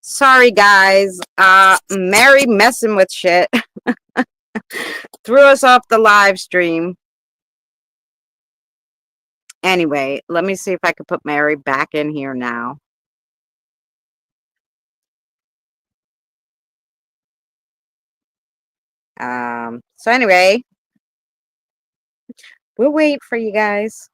Sorry, guys. Mary messing with shit threw us off the live stream. Anyway, let me see if I could put Mary back in here now. So anyway, we'll wait for you guys.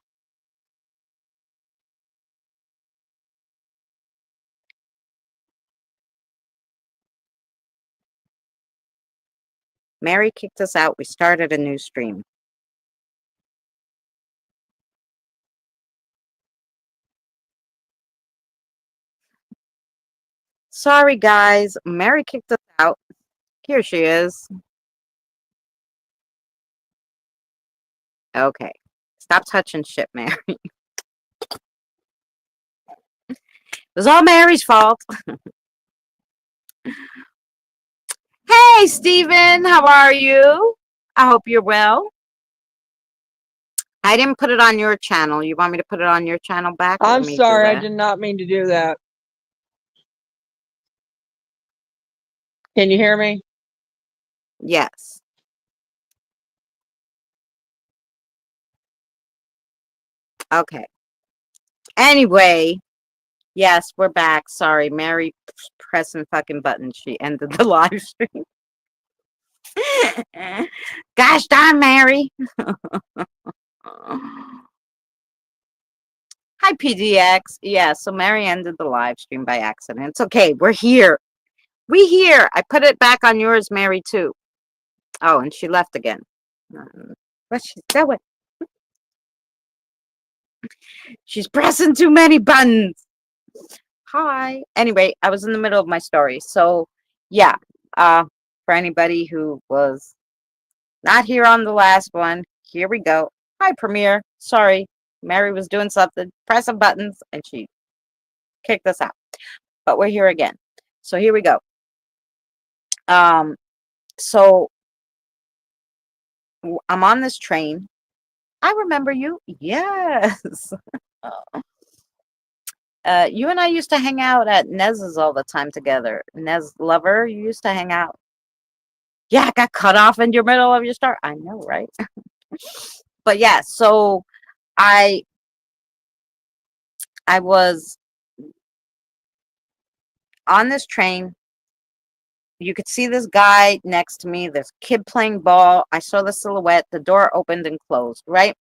Mary kicked us out. We started a new stream. Sorry, guys. Mary kicked us out. Here she is. Okay. Stop touching shit, Mary. It was all Mary's fault. Hey, Steven. How are you? I hope you're well. I didn't put it on your channel. You want me to put it on your channel back? I'm sorry, I did not mean to do that. Can you hear me? Yes. Okay. Anyway, yes, we're back. Sorry, Mary pressing fucking buttons. She ended the live stream. Gosh darn, Mary. Hi, PDX. Yeah, so Mary ended the live stream by accident. It's okay. We're here. We here. I put it back on yours, Mary, too. Oh, and she left again. What's she doing? She's pressing too many buttons. Hi. Anyway, I was in the middle of my story. So, yeah, for anybody who was not here on the last one, here we go. Hi, Premiere. Sorry, Mary was doing something, pressing buttons, and she kicked us out. But we're here again. So here we go. So I'm on this train. I remember you. Yes. You and I used to hang out at Nez's all the time together. Nez Lover, you used to hang out. Yeah, I got cut off in your middle of your story. I know, right? But yeah, so I was on this train. You could see this guy next to me, this kid playing ball. I saw the silhouette. The door opened and closed, right?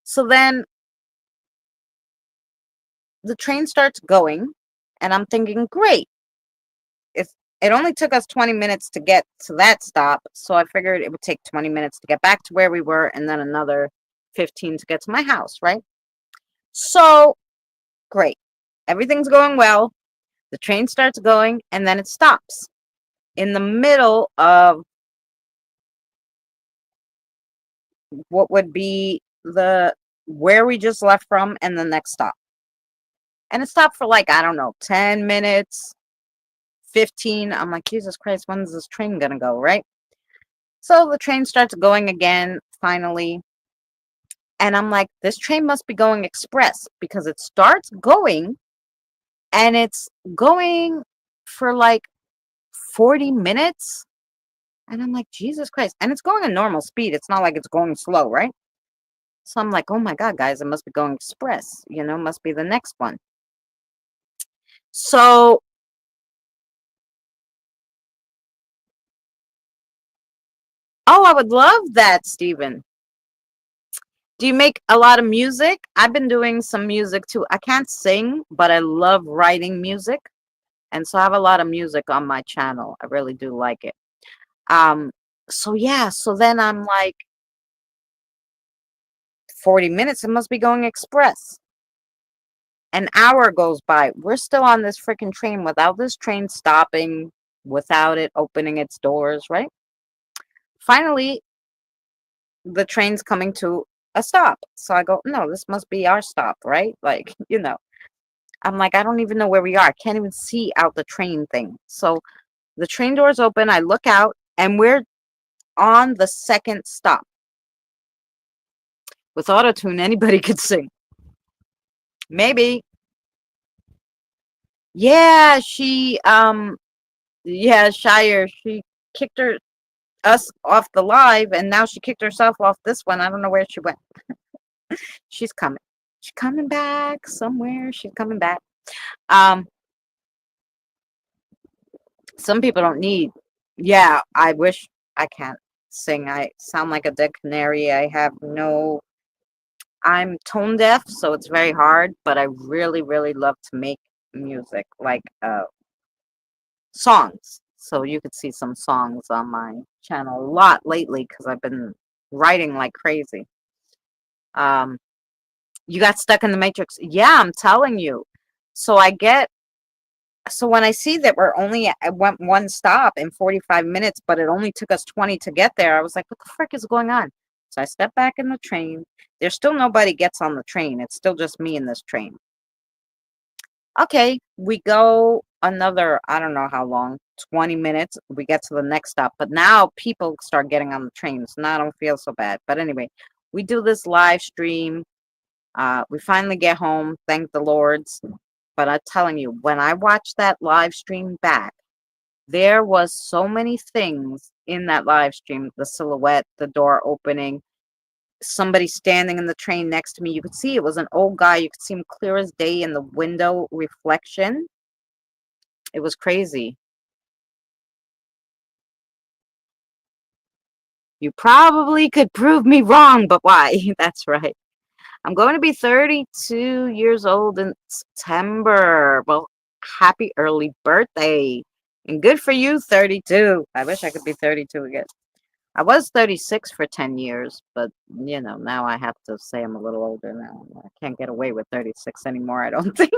So then the train starts going, and I'm thinking, great. It only took us 20 minutes to get to that stop, so I figured it would take 20 minutes to get back to where we were, and then another 15 to get to my house, right? So, great. Everything's going well. The train starts going, and then it stops in the middle of what would be where we just left from and the next stop. And it stopped for like, I don't know, 10 minutes, 15. I'm like, Jesus Christ, when's this train gonna go, right? So the train starts going again, finally. And I'm like, this train must be going express because it starts going and it's going for like 40 minutes. And I'm like, Jesus Christ. And it's going at normal speed. It's not like it's going slow, right? So I'm like, oh my God, guys, it must be going express. Must be the next one. So oh, I would love that, Stephen. Do you make a lot of music? I've been doing some music too. I can't sing, but I love writing music. And so I have a lot of music on my channel. I really do like it. So yeah, so then I'm like 40 minutes, it must be going express. An hour goes by. We're still on this freaking train without this train stopping, without it opening its doors, right? Finally, the train's coming to a stop. So I go, no, this must be our stop, right? Like, I'm like, I don't even know where we are. I can't even see out the train thing. So the train doors open. I look out and we're on the second stop. With autotune, anybody could sing. Maybe. Yeah, yeah, Shire, she kicked us off the live, and now she kicked herself off this one. I don't know where she went. She's coming. She's coming back somewhere. She's coming back. Um, some people don't need. Yeah, I wish I can't sing. I sound like a dead canary. I have no. I'm tone deaf, so it's very hard. But I really, really love to make music, like songs. So you could see some songs on my channel a lot lately because I've been writing like crazy. Um, you got stuck in the matrix. Yeah, I'm telling you. So I get so when I see that I went one stop in 45 minutes, but it only took us 20 to get there, I was like, what the frick is going on? So I step back in the train. There's still nobody gets on the train. It's still just me in this train. Okay, we go another, I don't know how long, 20 minutes. We get to the next stop. But now people start getting on the trains. Now I don't feel so bad. But anyway, we do this live stream. We finally get home, thank the Lords. But I'm telling you, when I watched that live stream back, there was so many things in that live stream. The silhouette, the door opening, somebody standing in the train next to me. You could see it was an old guy. You could see him clear as day in the window reflection. It was crazy. You probably could prove me wrong, but why? That's right. I'm going to be 32 years old in September. Well, happy early birthday. And good for you, 32. I wish I could be 32 again. I was 36 for 10 years, but now I have to say I'm a little older now. I can't get away with 36 anymore, I don't think.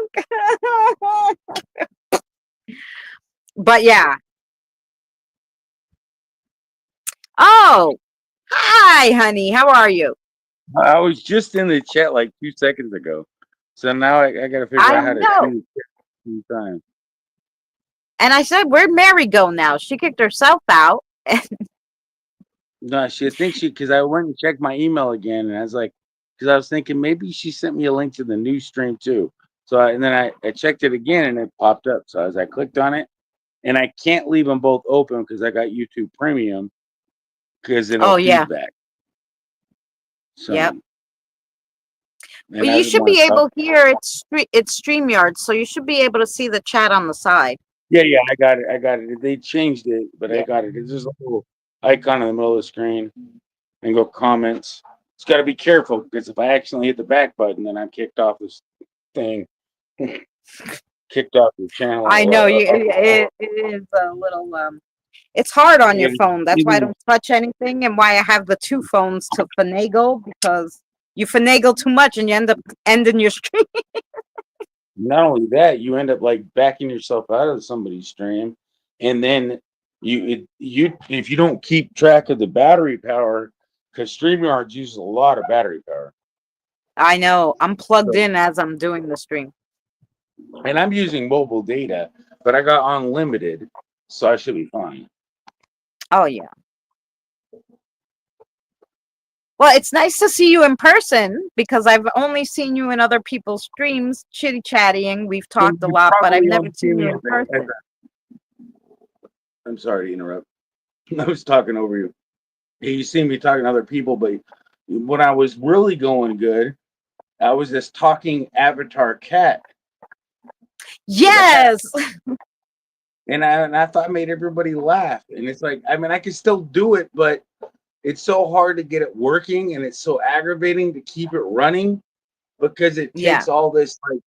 But yeah. Oh, hi, honey. How are you? I was just in the chat like 2 seconds ago. So now I got to figure I out how to know. see the time. And I said, where'd Mary go now? She kicked herself out. No, she thinks because I went and checked my email again, and I was like, because I was thinking maybe she sent me a link to the news stream too. So and then I checked it again, and it popped up. So I clicked on it, and I can't leave them both open because I got YouTube Premium because it'll Oh, yeah. feedback. So, Yep. and Well, I you didn't should want be to stop. able here. It's StreamYard, so you should be able to see the chat on the side. Yeah, I got it. I got it. They changed it, but I Yeah. got it. It's just a little icon in the middle of the screen. And go comments. It's got to be careful because if I accidentally hit the back button, then I'm kicked off this thing, kicked off the channel. I know it is a little it's hard on your And phone. That's why I even don't touch anything and why I have the two phones to finagle, because you finagle too much and you end up ending your stream. not only that, you end up like backing yourself out of somebody's stream, and then you if you don't keep track of the battery power, because StreamYard uses a lot of battery power. I know. I'm plugged So, in as I'm doing the stream. and I'm using mobile data, but I got unlimited, so I should be fine. Oh yeah. Well, it's nice to see you in person because I've only seen you in other people's streams, chitty chatting. We've talked a You lot, but I've probably never won't see seen me you in person. I'm sorry to interrupt. I was talking over you. You see me talking to other people, but when I was really going good, I was this talking avatar cat. Yes. And I thought I made everybody laugh. And it's like, I mean, I can still do it, but it's so hard to get it working, and it's so aggravating to keep it running because it Yeah. takes all this, like,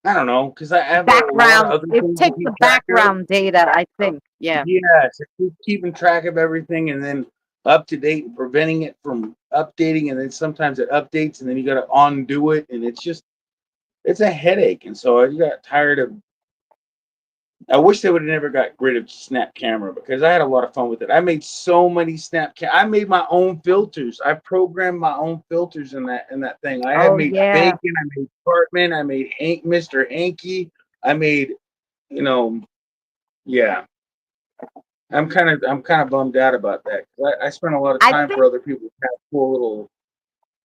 I don't know, because I have a lot of Background. other It things to takes the keep track of. background data, I think. Yeah. Yes, keeping track of everything and then up to date and preventing it from updating, and then sometimes it updates and then you got to undo it, and it's a headache. And so I got tired of. I wish they would have never got rid of Snap Camera because I had a lot of fun with it. I made so many I made my own filters. I programmed my own filters in that thing. I had Oh made yeah. Bacon. I made Cartman. I made Mr. Hanky. I made, you know, yeah. I'm kind of bummed out about that. I spent a lot of I time think for other people to have cool little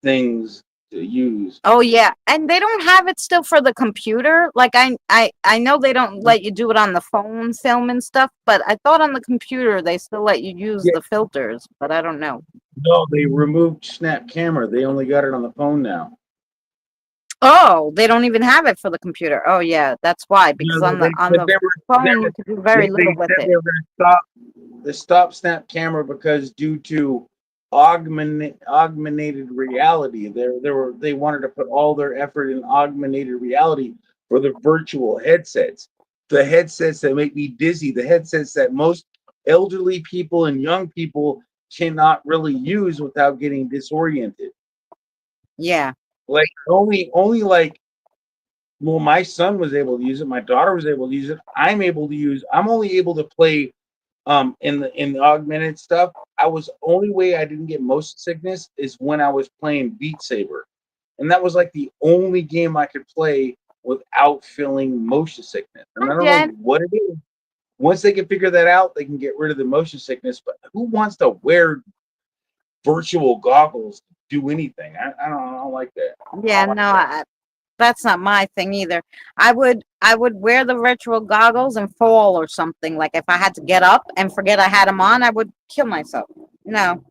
things to use. Oh yeah, and they don't have it still for the computer. Like I know they don't let you do it on the phone film and stuff, but I thought on the computer they still let you use Yeah. the filters, but I don't know. No, they removed Snap Camera. They only got it on the phone now. Oh, they don't even have it for the computer. Oh yeah, that's why, because No, on the but they were, phone you could do very little with said it. they were going to stop the stop Snap Camera because due to augmented reality, they wanted to put all their effort in augmented reality for the virtual headsets, the headsets that make me dizzy, the headsets that most elderly people and young people cannot really use without getting disoriented. Yeah. Like only like, well, my son was able to use it, my daughter was able to use it. I'm only able to play in the augmented stuff. I was only way I didn't get motion sickness is when I was playing Beat Saber. And that was like the only game I could play without feeling motion sickness. And I Hi, don't know Jen. what it is. Once they can figure that out, they can get rid of the motion sickness. But who wants to wear virtual goggles to do anything? I don't like that. Yeah, I don't like no, that. that's not my thing either. I would wear the virtual goggles and fall or something. Like if I had to get up and forget I had them on, I would kill myself. No,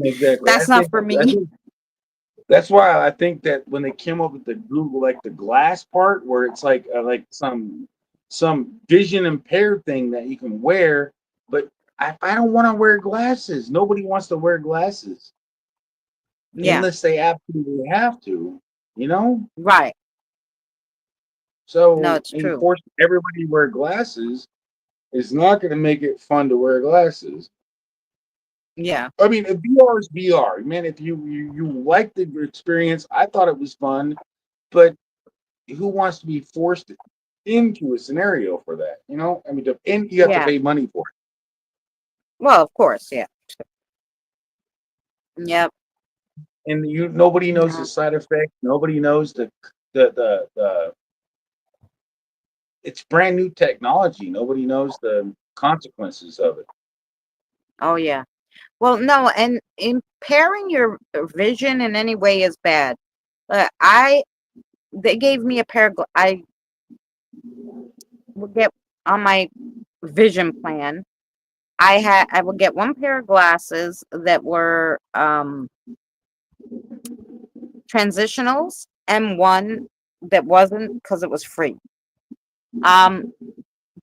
Exactly. that's not for I me. think that's why I think that when they came up with the Google, like the glass part, where it's like some vision impaired thing that you can wear, but I don't want to wear glasses. Nobody wants to wear glasses Yeah, unless they absolutely have to, you know. right. No, So it's and true. forcing everybody to wear glasses is not going to make it fun to wear glasses. Yeah, I mean, if VR is VR, man. If you like the experience, I thought it was fun, but who wants to be forced into a scenario for that? You know, I mean, and you have to yeah. pay money for Well, of course, yeah. Yep. it, and you nobody knows the No. side effects. Nobody knows the. It's brand new technology. Nobody knows the consequences of it. Oh yeah. Well, no, and impairing your vision in any way is bad. I they gave me a pair of I would get on my vision plan. I would get one pair of glasses that were transitionals and one that wasn't because it was free. Um,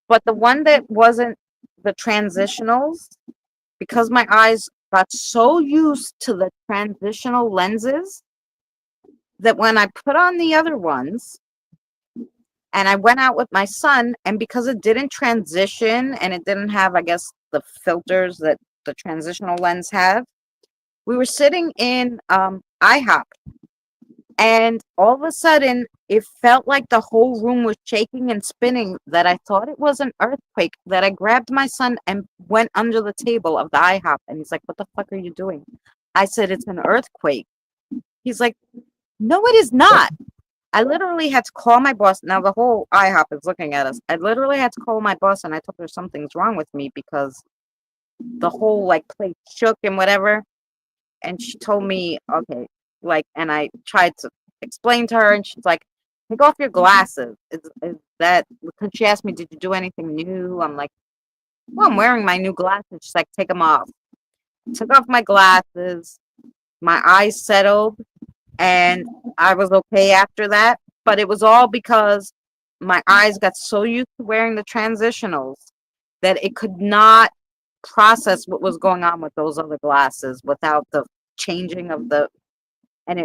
but the one that wasn't the transitionals, because my eyes got so used to the transitional lenses that when I put on the other ones and I went out with my son, and because it didn't transition and it didn't have, I guess, the filters that the transitional lens have, we were sitting in IHOP, and all of a sudden it felt like the whole room was shaking and spinning, that I thought it was an earthquake, that I grabbed my son and went under the table of the IHOP, and he's like, what the fuck are you doing? I said, it's an earthquake. He's like, no, it is not. I literally had to call my boss. Now the whole IHOP is looking at us. I literally had to call my boss, and I told her something's wrong with me because the whole like plate shook and whatever. And she told me, okay, like, and I tried to explain to her, and she's like, take off your glasses. Is that because she asked me, did you do anything new? I'm like, well, I'm wearing my new glasses. She's like, take them off. Took off my glasses. My eyes settled, and I was okay after that. But it was all because my eyes got so used to wearing the transitionals that it could not process what was going on with those other glasses without the changing of the and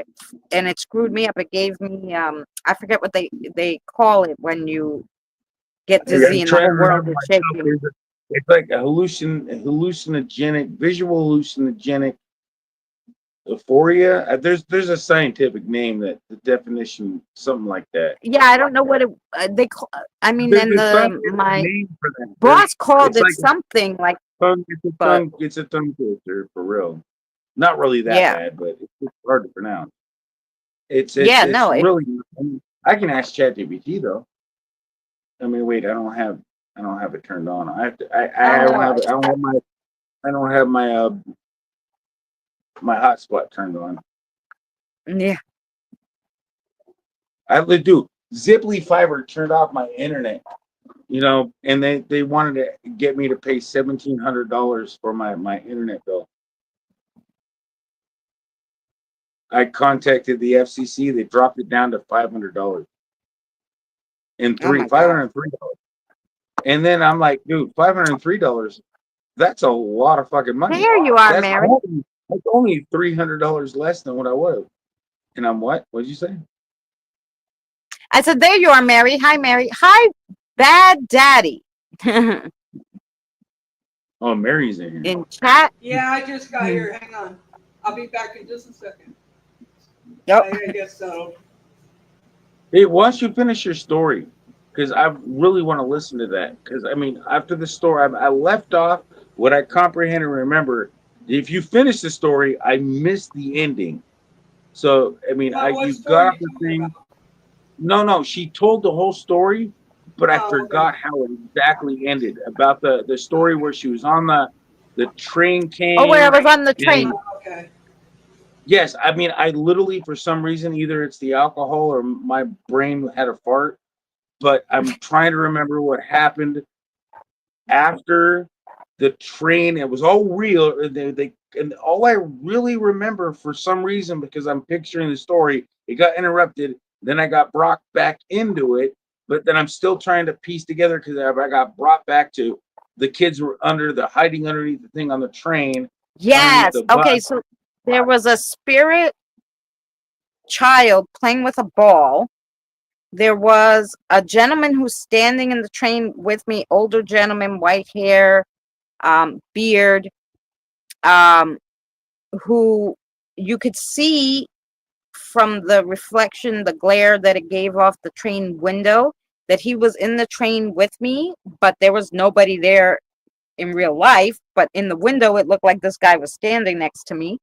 it screwed me up. It gave me I forget what they call it when you get dizzy I'm and the trying to whole world remember is myself. shaking. It's like a hallucinogenic, visual hallucinogenic euphoria. There's a scientific name that the definition something like that. Yeah, I don't know what it they call. I mean, and There's some my name for that. boss called It's it like something like, but it's a tongue twister for real. Not really that yeah, bad, but it's hard to pronounce. yeah, It's no, really. I mean, I can ask ChatGPT though. I mean, wait, I don't have it turned on. I have to. oh I don't no, have it. I don't have my my hotspot turned on. yeah. I would do. Ziply Fiber turned off my internet, and they wanted to get me to pay $1,700 for my internet bill. I contacted the FCC. They dropped it down to $500 and Oh my God. $503. And then I'm like, dude, $503. That's a lot of fucking money. There you are, That's Mary. only $300 less than what I would have. And I'm what? What'd you say? I said, there you are, Mary. Hi, Mary. Hi, Bad Daddy. Oh, Mary's in here. In chat. Yeah, I just got here. Hang on. I'll be back in just a second. Yep. I gotta get settled. Hey, once you finish your story, because I really want to listen to that. Because after the story, I left off what I comprehend and remember. If you finish the story, I missed the ending. So What you got story off you the talking thing. about? No, she told the whole story, but I Oh, forgot how it exactly ended. About the story where she was on the train came. Oh, where I was on the train. Okay. Yes, I literally, for some reason, either it's the alcohol or my brain had a fart, but I'm trying to remember what happened after the train. It was all real. And all I really remember, for some reason, because I'm picturing the story, it got interrupted. Then I got brought back into it, but then I'm still trying to piece together because I got brought back to the kids were hiding underneath the thing on the train. Yes. the bus. Okay, so there was a spirit child playing with a ball. There was a gentleman who's standing in the train with me, older gentleman, white hair, beard, who you could see from the reflection, the glare that it gave off the train window, that he was in the train with me, but there was nobody there in real life. But in the window, it looked like this guy was standing next to me.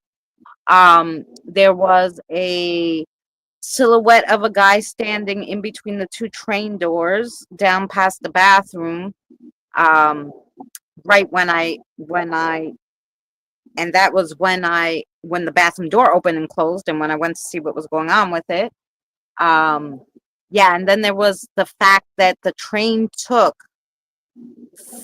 There was a silhouette of a guy standing in between the two train doors down past the bathroom, right when that was when the bathroom door opened and closed, and when I went to see what was going on with it. Yeah, and then there was the fact that the train took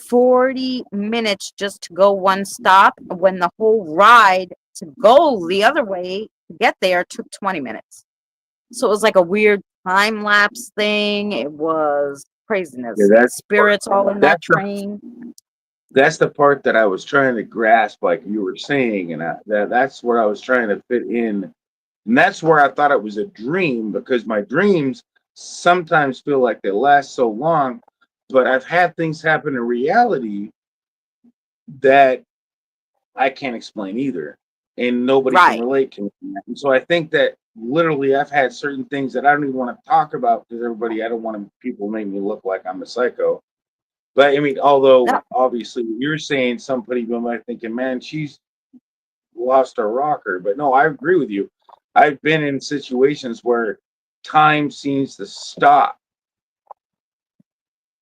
40 minutes just to go one stop, when the whole ride to go the other way to get there took 20 minutes. So it was like a weird time lapse thing. It was craziness. Yeah, Spirits all in that train. That's the part that I was trying to grasp, like you were saying, and that's where I was trying to fit in, and that's where I thought it was a dream, because my dreams sometimes feel like they last so long, but I've had things happen in reality that I can't explain either, and nobody Right. can relate to me. And so I think that literally I've had certain things that I don't even want to talk about because I don't want people make me look like I'm a psycho. But although No. obviously you're saying some people might thinking, man, she's lost her rocker. But no, I agree with you. I've been in situations where time seems to stop.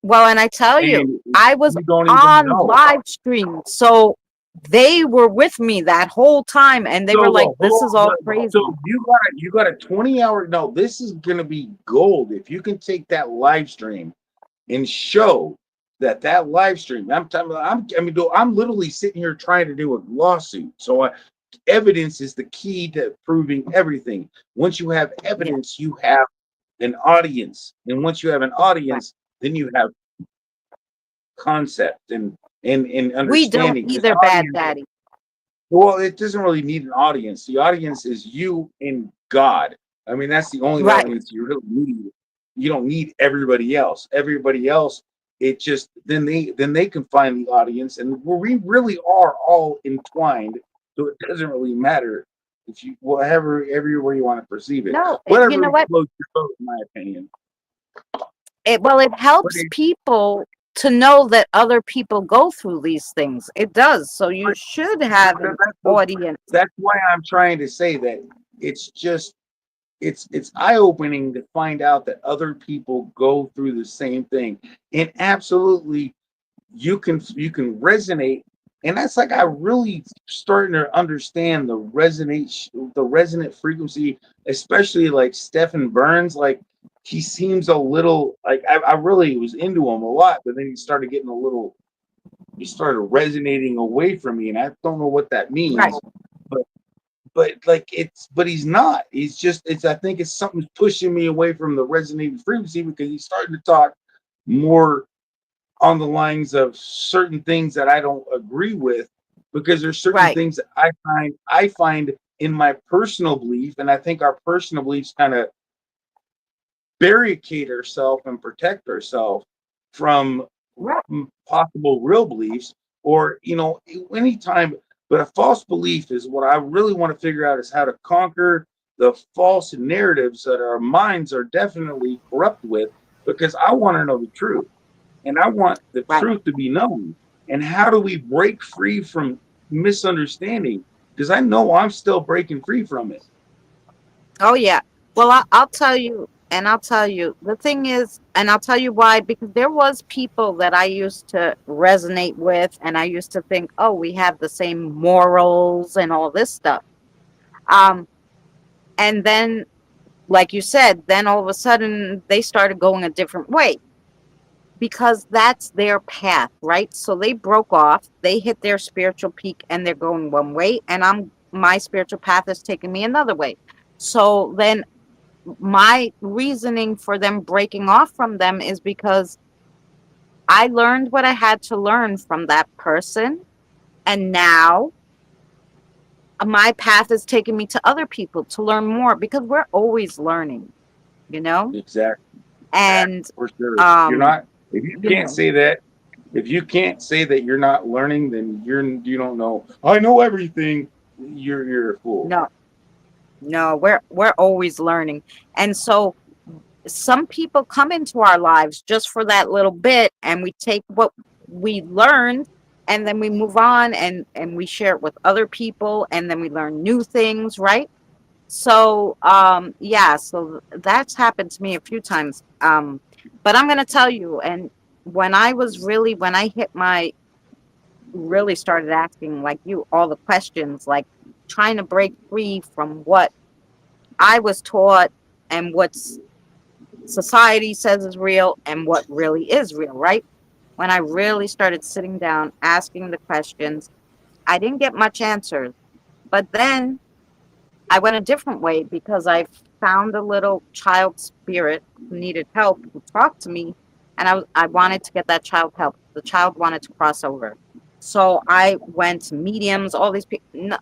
Well, and I tell you, And I was you don't even on know. live stream, so they were with me that whole time, and they were like, "This is all crazy." So you got a 20-hour. No, this is gonna be gold if you can take that live stream and show that live stream. I'm literally sitting here trying to do a lawsuit. So evidence is the key to proving everything. Once you have evidence, you have an audience, and once you have an audience, then you have concept and understanding. We don't either, Bad Daddy. Well, it doesn't really need an audience. The audience is you and God. That's the only Right. audience you really need. You don't need everybody else. Everybody else, it just then they can find the audience, and we really are all entwined. So it doesn't really matter if you everywhere you want to perceive it. No, Whatever you know what? floats your boat, in my opinion. It helps it- people to know that other people go through these things. It does. So you should have an audience. That's why I'm trying to say that it's just it's eye-opening to find out that other people go through the same thing, and absolutely you can resonate And that's like I really starting to understand the resonant frequency, especially like Stephen Burns. Like he seems a little like I really was into him a lot, but then he started resonating away from me, and I don't know what that Right. means. But but he's not. He's just it's I think it's something pushing me away from the resonating frequency because he's starting to talk more on the lines of certain things that I don't agree with because there's certain Right. things that I find in my personal belief, and I think our personal beliefs kind of barricade ourselves and protect ourselves from Right. possible real beliefs or anytime. But a false belief is what I really want to figure out is how to conquer the false narratives that our minds are definitely corrupt with because I want to know the truth and I want the Right. truth to be known. And how do we break free from misunderstanding? Because I know I'm still breaking free from it. Oh yeah. Well, I'll tell you, and I'll tell you. The thing is, and I'll tell you why. Because there was people that I used to resonate with, and I used to think, oh, we have the same morals and all this stuff. Um, and then, like you said, then all of a sudden they started going a different way because that's their path, right? So they broke off, they hit their spiritual peak, and they're going one way, and my spiritual path is taking me another way. So then my reasoning for them breaking off from them is because I learned what I had to learn from that person. And now my path is taking me to other people to learn more because we're always learning, you know? Exactly. And, For sure. You're um, not, if you you can't know, say that, if you can't say that you're not learning, then you don't know. I know everything. You're a fool. no, no, we're always learning. And so some people come into our lives just for that little bit and we take what we learned and then we move on and we share it with other people and then we learn new things, right? So yeah, so that's happened to me a few times. But I'm going to tell you, and when I hit my really started asking like you all the questions, like trying to break free from what I was taught and what's society says is real and what really is real, right? When I really started sitting down, asking the questions, I didn't get much answers. But then I went a different way because I found a little child spirit who needed help, who talked to me, and I wanted to get that child help. The child wanted to cross over. So I went to mediums, all these people, no,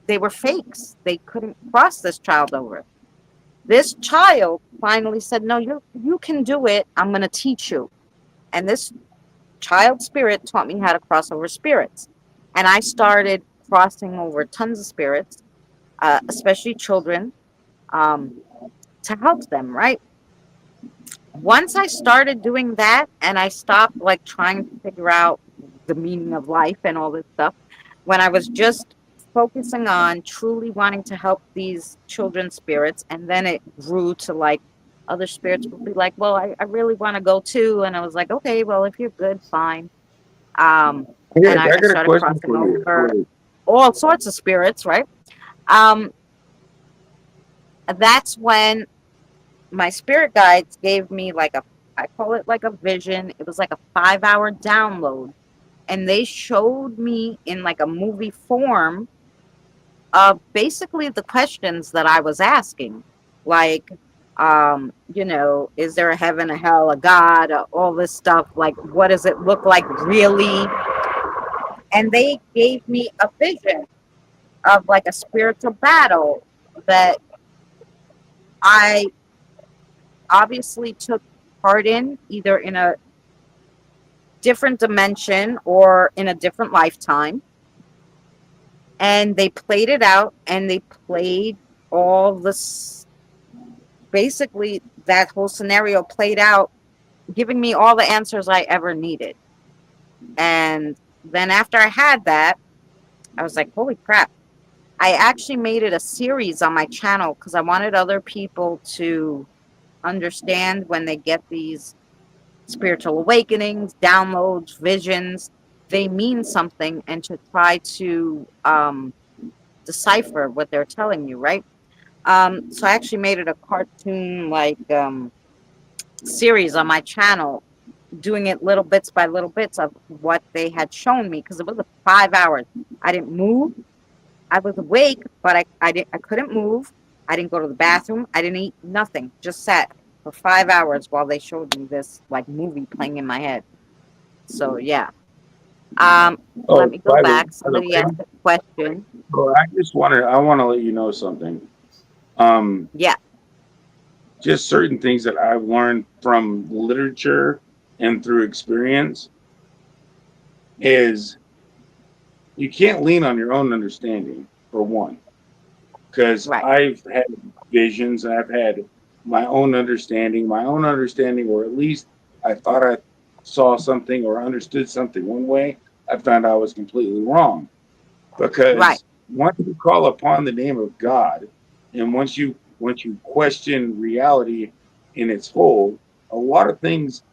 they were fakes. They couldn't cross this child over. This child finally said, no, you can do it. I'm going to teach you. And this child spirit taught me how to cross over spirits. And I started crossing over tons of spirits, especially children, um, to help them, right? Once I started doing that and I stopped like trying to figure out the meaning of life and all this stuff, when I was just focusing on truly wanting to help these children's spirits, and then it grew to like other spirits would be like, well, I really want to go too. And I was like, okay, well, if you're good, fine. Um, Yeah, and I I got a started question crossing for you. over all sorts of spirits, right? Um, that's when my spirit guides gave me like I call it like a vision. It was like a 5-hour download. And they showed me in like a movie form basically the questions that I was asking. Like, is there a heaven, a hell, a God, all this stuff? Like, what does it look like really? And they gave me a vision of like a spiritual battle that I obviously took part in, either in a different dimension or in a different lifetime. And they played it out and they played all this, basically, that whole scenario played out, giving me all the answers I ever needed. And then after I had that, I was like, holy crap. I actually made it a series on my channel because I wanted other people to understand when they get these spiritual awakenings, downloads, visions, they mean something and to try to decipher what they're telling you, right? So I actually made it a cartoon like series on my channel, doing it little bits by little bits of what they had shown me, because it was 5 hours. I didn't move. I was awake, but I couldn't move. I didn't go to the bathroom. I didn't eat nothing. Just sat for 5 hours while they showed me this like movie playing in my head. So yeah. Let me go back. Somebody asked a question. Well, I want to let you know something. Yeah. Just certain things that I've learned from literature and through experience is you can't lean on your own understanding, for one, because Right. I've had visions and I've had my own understanding, or at least I thought I saw something or understood something one way. I found I was completely wrong, Right. because once you call upon the name of God, and once you question reality in its whole, a lot of things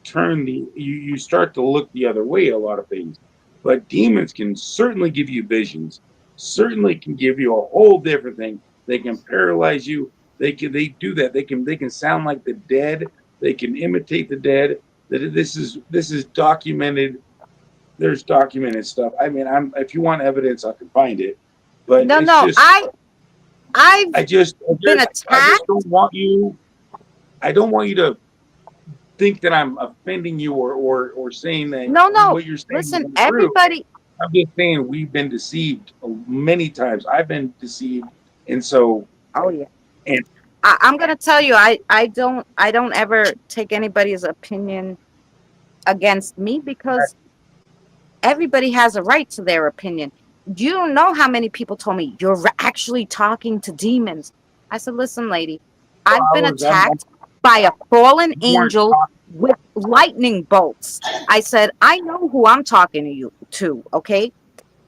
you start to look the other way, a lot of things. But demons can certainly give you visions, certainly can give you a whole different thing. They can paralyze you. They do that. They can sound like the dead. They can imitate the dead. That this is documented. There's documented stuff. I mean, if you want evidence, I can find it. But No, it's no. just I've been I just attacked. don't want you. I don't want you to think that I'm offending you or saying that No, no. what you're saying Listen, is true. everybody. I'm just saying we've been deceived many times. I've been deceived, and so Oh yeah. and I'm gonna tell you, I don't ever take anybody's opinion against me, because everybody has a right to their opinion. You don't know how many people told me you're actually talking to demons. I said, listen, lady, I've been attacked by a fallen angel with lightning bolts. I said, I know who I'm talking to you to, okay?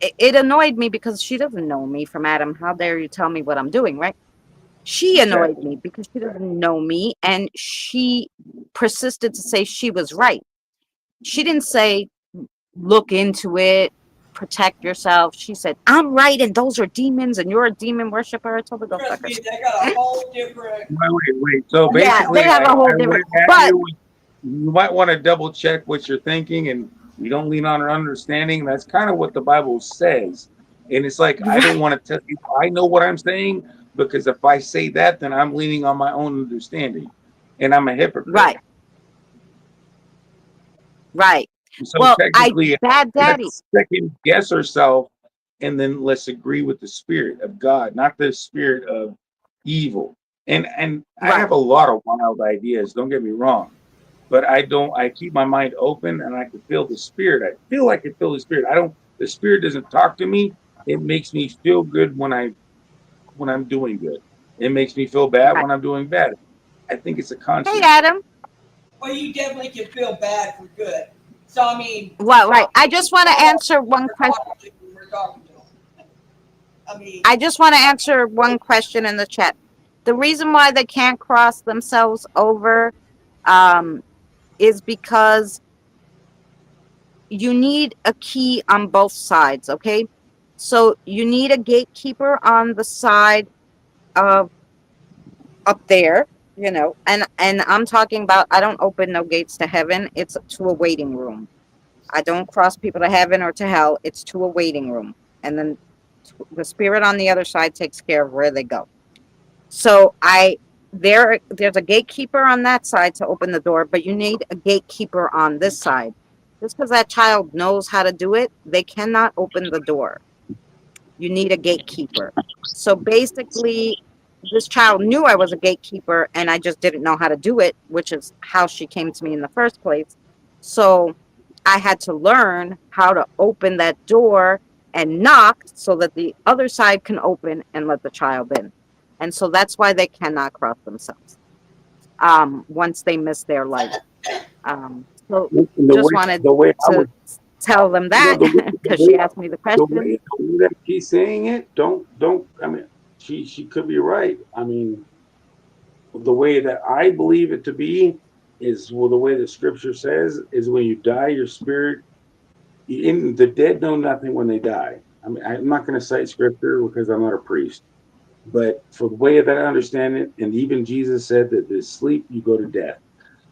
It annoyed me because she doesn't know me from Adam. How dare you tell me what I'm doing, right? She annoyed me because she doesn't know me, and she persisted to say she was right. She didn't say look into it, protect yourself. She said, I'm right, and those are demons, and you're a demon worshiper. I told her, go Trust fuck me, herself. they got a whole different. wait. So Yeah, basically, they have a whole I different. went at But you might want to double check what you're thinking, and you don't lean on our understanding. That's kind of what the Bible says, and it's like I don't want to tell you. I know what I'm saying, because if I say that, then I'm leaning on my own understanding, and I'm a hypocrite. right. So Well, technically, bad daddy. let's second guess ourselves, and then let's agree with the spirit of God, not the spirit of evil. And I Right, have a lot of wild ideas. Don't get me wrong, but I don't. I keep my mind open, and I can feel the spirit. I feel like I can feel the spirit. I don't. The spirit doesn't talk to me. It makes me feel good when I'm doing good. It makes me feel bad right. when I'm doing bad. I think it's a Hey, conscience thing. Adam. Well, you definitely can feel bad for good. So I mean, Well, right. I just want to answer one question. we're talking to them. I mean, I just want to answer one question in the chat. The reason why they can't cross themselves over um, is because you need a key on both sides, okay? So you need a gatekeeper on the side of up there, and I'm talking about, I don't open no gates to heaven. It's to a waiting room. I don't cross people to heaven or to hell. It's to a waiting room. And then the spirit on the other side takes care of where they go. So there's a gatekeeper on that side to open the door, but you need a gatekeeper on this side. Just because that child knows how to do it, they cannot open the door. You need a gatekeeper. So basically, this child knew I was a gatekeeper and I just didn't know how to do it, which is how she came to me in the first place. So I had to learn how to open that door and knock so that the other side can open and let the child in. And so that's why they cannot cross themselves once they miss their light. So And just wanted the way I to would, tell them you know, that the because way she asked me the question. the way that she's saying it, don't. I mean, she could be right. I mean, the way that I believe it to be is, well, the way the scripture says is when you die, your spirit In the dead know nothing when they die. I mean, I'm not going to cite scripture because I'm not a priest, but for the way that I understand it, and even Jesus said that the sleep you go to death.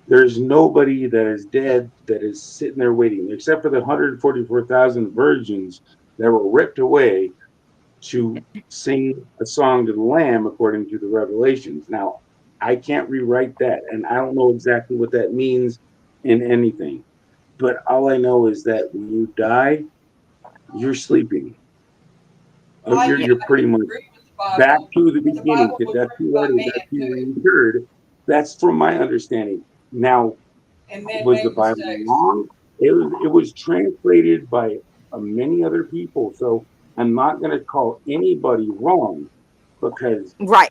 There's nobody that is dead that is sitting there waiting, except for the 144,000 virgins that were ripped away to sing a song to the Lamb according to the Revelations. Now, I can't rewrite that, and I don't know exactly what that means in anything. But all I know is that when you die, you're sleeping. You're pretty much agree with the Bible. back to the The beginning. Bible To was death written you by are, to man death you too, incurred. That's from my understanding. Now, and men was the make Bible mistakes. wrong? It was translated by many other people. So I'm not going to call anybody wrong because Right.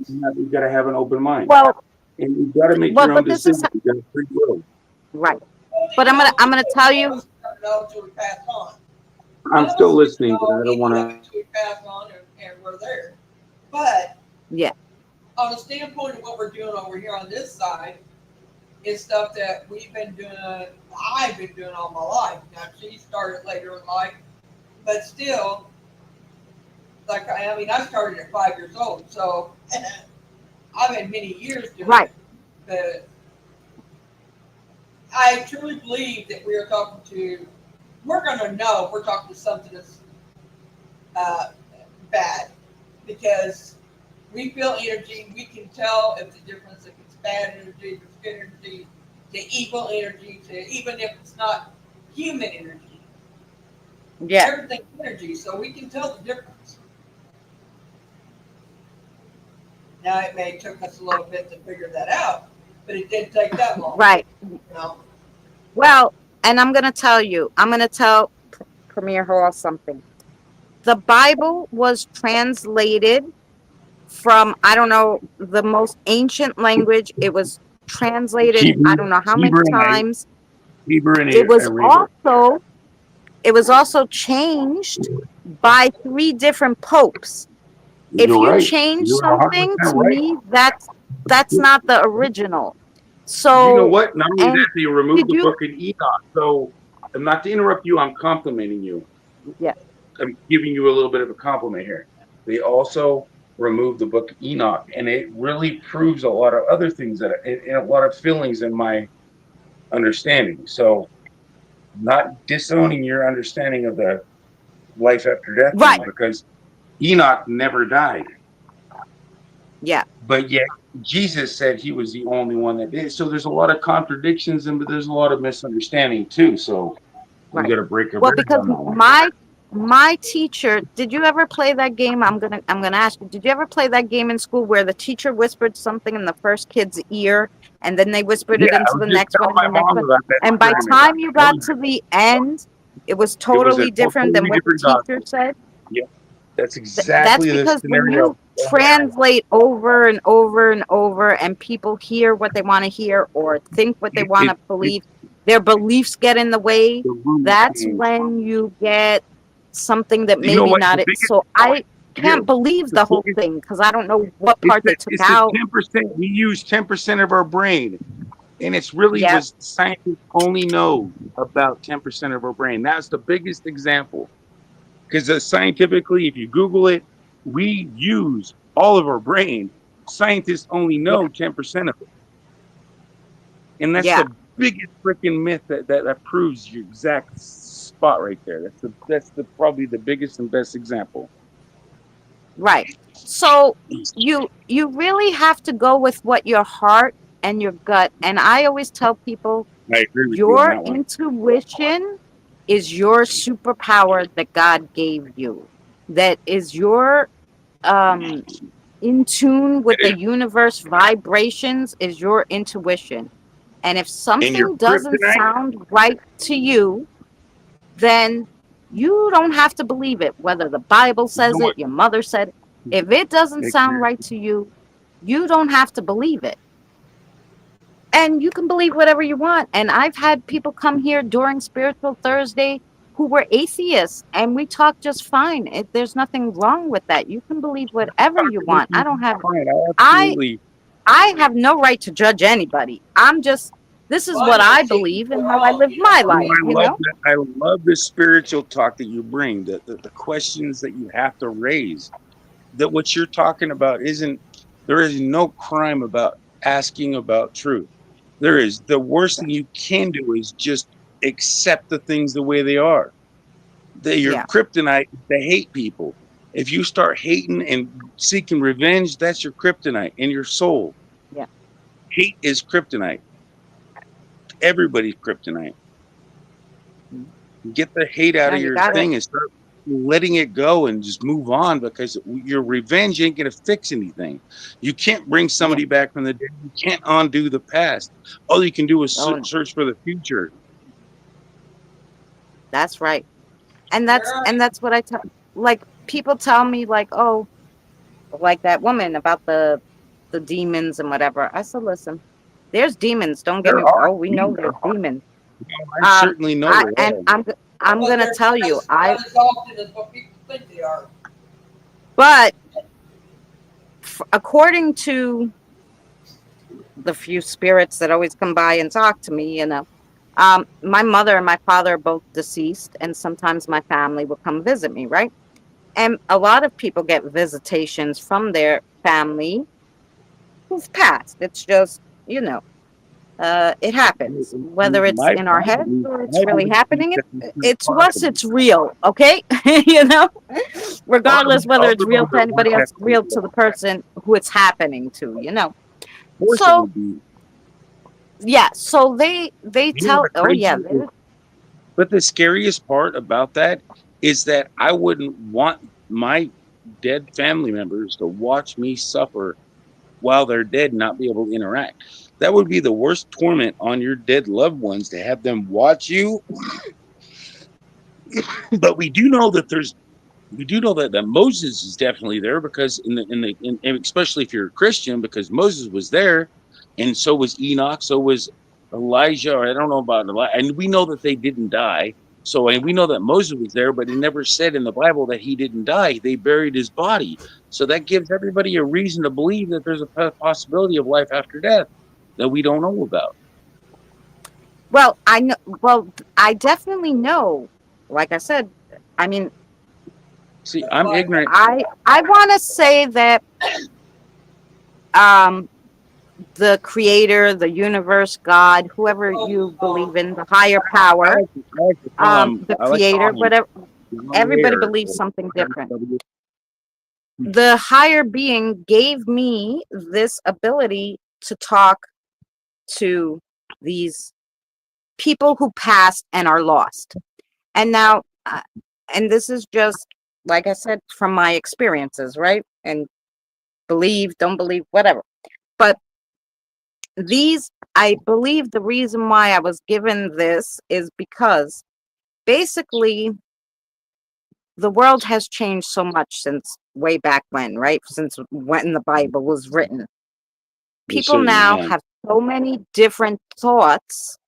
you got to have an open mind Well, and you got to make well, your own but this is decisions. You got free will. right. Well, But I'm gonna tell none of you. us know until we pass on. I'm None of still us listening, but know I don't any want of to. it until we pass on and we're there. But Yeah. on the standpoint of what we're doing over here on this side, is stuff that I've been doing all my life. Now she started later in life, but still, like I mean, I started at 5 years old, so I've had many years doing Right. it. But I truly believe that we're going to know if we're talking to something that's bad, because we feel energy. We can tell if the difference, if it's bad energy, if it's good energy, to evil energy, to even if it's not human energy. Yeah. Everything's energy, so we can tell the difference. Now it may took us a little bit to figure that out, but it didn't take that long. Right. You know? Well, and I'm gonna tell you. I'm gonna tell Premier Hall something. The Bible was translated from, I don't know, the most ancient language. It was translated I Hebrew, don't know how many Hebrew times. Hebrew and It was Arabic. also it was also changed by 3 different popes. If You're you right. change You're 100% something, to right. me, that's not the original. You know So, what? Not only and that, they removed did the you? book of Enoch. So, I'm not to interrupt you. I'm complimenting you. Yeah. I'm giving you a little bit of a compliment here. They also removed the book of Enoch, and it really proves a lot of other things and a lot of feelings in my understanding. So, not disowning your understanding of the life after death Right. thing, because Enoch never died. Yeah. But yet Jesus said he was the only one that did. So there's a lot of contradictions and but there's a lot of misunderstanding too. So we Right. got to break our Well, bridge because on that one. my teacher, did you ever play that game? I'm gonna ask you, did you ever play that game in school where the teacher whispered something in the first kid's ear and then they whispered Yeah, it I into was the just next one telling and my the next mom one? about that And by experiment. time you got to the end, it was It was a totally different than totally what the different teacher gospel. said. Yeah, that's That's exactly the because when scenario. you translate over and over and over and people hear what they want to hear or think what they want to It, believe, their beliefs get in the way. the room That's changed. when you get something that You know maybe what? not The it. biggest, So I yeah, can't believe the the whole biggest, thing because I don't know what it's part the, they took it's the out. 10%. We use 10% of our brain. And it's really Yep. was scientists only know about 10% of our brain. That's the biggest example. Because scientifically, if you Google it, we use all of our brain. Scientists only Yeah. know 10% of it. And that's Yeah. the biggest freaking myth that proves your exact spot right there. That's probably the biggest and best example. Right. So you really have to go with what your heart and your gut. And I always tell people I agree with you on your that one. intuition is your superpower that God gave you. That is your um in tune with It the is. universe vibrations is your intuition. And if And your something doesn't kryptonite, sound right to you, then you don't have to believe it, whether the Bible you know says what? it, your mother said. If it doesn't sound Exactly. right to you, you don't have to believe it. And you can believe whatever you want. And I've had people come here during Spiritual Thursday who were atheists, and we talk just fine. There's nothing wrong with that. You can believe whatever you want. Fine. I I absolutely. I have no right to judge anybody. I'm just This is Well, what I'm I just saying, believe and we're how I all, live my Oh, life, you know? I love the spiritual talk that you bring, the questions that you have to raise. That what you're talking about isn't, there is no crime about asking about truth. There is. The worst thing you can do is just accept the things the way they are. Your Yeah, kryptonite is to hate people. If you start hating and seeking revenge, that's your kryptonite in your soul. yeah. Hate is kryptonite. Everybody's kryptonite. Mm. Get the hate out No, of you your got it. thing and start letting it go and just move on, because your revenge ain't going to fix anything. You can't bring Yeah. somebody back from the dead. You can't undo the past. All you can do is Oh, no, search for the future. that's right. where are And that's what I tell, like, people tell me, like, oh, like that woman about the demons and whatever. I said, listen, there's demons. Don't get There me. are Oh, we know there's demons. demons. I certainly know I there and are. I'm but gonna they're tell you, not as often as what people think they are. but according to the few spirits that always come by and talk to me, you know, my mother and my father are both deceased, and sometimes my family will come visit me, right? And a lot of people get visitations from their family who've passed. It's just, you know, it happens, whether it's My, in our my heads belief, or it's my really belief is happening. that it's not It to us, possible. it's real, okay? You know, regardless whether I'll it's real believe to it once anybody I else, believe real it. to the person who it's happening to, you know. Of course it So will be. yeah, so they You know tell, the oh yeah, crazy, but the scariest part about that is that I wouldn't want my dead family members to watch me suffer while they're dead and not be able to interact. That would be the worst torment on your dead loved ones, to have them watch you. But we do know that Moses is definitely there, because and especially if you're a Christian, because Moses was there, and so was Enoch, so was Elijah, or I don't know about Elijah, and we know that they didn't die. So, and we know that Moses was there, but it never said in the Bible that he didn't die. They buried his body, so that gives everybody a reason to believe that there's a possibility of life after death that we don't know about. well, I know, well, I definitely know. Like I said, I mean, See, The I'm Bible. ignorant. I want to say that um the creator, the universe, God, whoever you believe in, the higher power, I like to call him. the I like to creator, call him whatever, Yahweh, everybody or believes something different. W. The higher being gave me this ability to talk to these people who passed and are lost. And now, and this is just, like I said, from my experiences, right? And believe, don't believe, whatever. But these, I believe the reason why I was given this is because basically the world has changed so much since way back when, right? Since when the Bible was written. They People certainly now have. have so many different thoughts.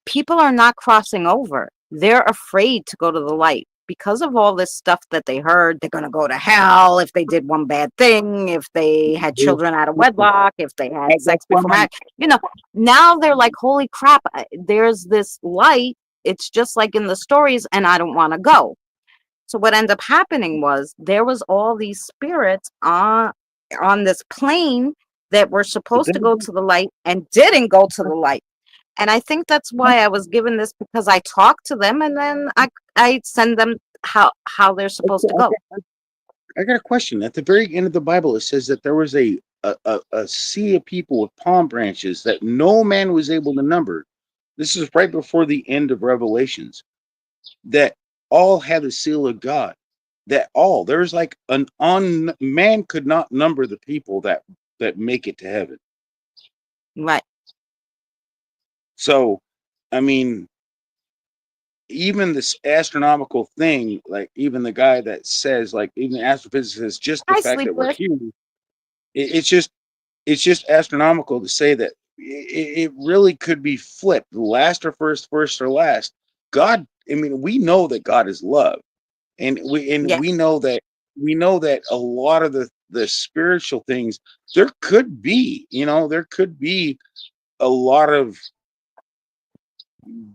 People are not crossing over. They're afraid to go to the light because of all this stuff that they heard. They're going to go to hell if they did one bad thing, if they had children out of wedlock, if they had That's sex why before marriage. You know, now they're like, holy crap, there's this light. It's just like in the stories, and I don't want to go. So what ended up happening was there was all these spirits on this plane that were supposed to go to the light and didn't go to the light. And I think that's why I was given this, because I talk to them and then I send them how they're supposed to go. I got a question. At the very end of the Bible, it says that there was a sea of people with palm branches that no man was able to number. This is right before the end of Revelations. That all had the seal of God. That all, there's like an on man could not number the people that make it to heaven. Right. So, I mean, even this astronomical thing, like even the guy that says, like even the astrophysicist, just the Hi, fact that we're Sleepless. here, it's just astronomical to say that it really could be flipped, last or first, first or last. God, I mean, we know that God is love, and Yeah. we know that a lot of the spiritual things, there could be a lot of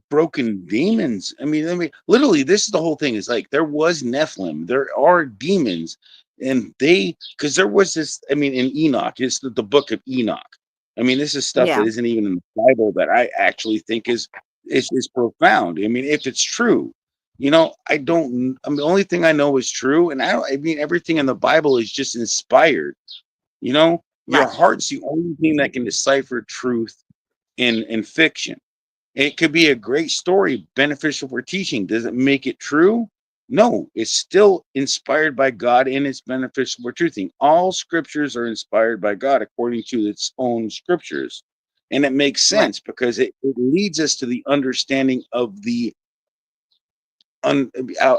broken demons. I mean, literally, this is the whole thing. Is like there was Nephilim, there are demons, and because there was this. I mean, in Enoch, it's the book of Enoch. I mean, this is stuff Yeah. that isn't even in the Bible that I actually think is profound. I mean, if it's true, I don't. I mean, the only thing I know is true, and I mean, everything in the Bible is just inspired. Your Right. heart's the only thing that can decipher truth in fiction. It could be a great story, beneficial for teaching. Does it make it true? No, it's still inspired by God and it's beneficial for truthing. All scriptures are inspired by God according to its own scriptures. And it makes Right. sense because it leads us to the understanding of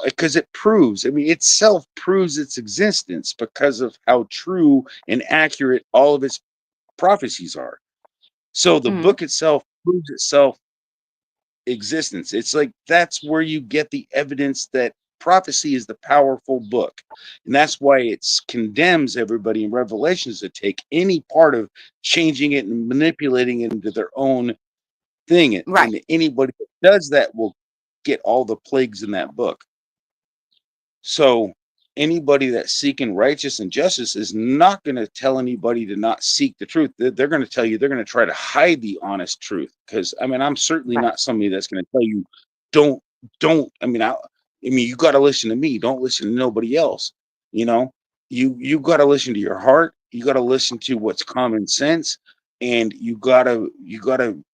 because it proves, I mean, itself proves its existence because of how true and accurate all of its prophecies are. So the Mhm. book itself proves itself existence. It's like that's where you get the evidence that prophecy is the powerful book. And that's why it condemns everybody in Revelations to take any part of changing it and manipulating it into their own thing. Right. And anybody that does that will get all the plagues in that book. So anybody that's seeking righteousness and justice is not going to tell anybody to not seek the truth. They're going to tell you, they're going to try to hide the honest truth. Because I mean, I'm certainly Right. not somebody that's going to tell you, don't. I mean, you got to listen to me. Don't listen to nobody else. You got to listen to your heart. You got to listen to what's common sense, and you gotta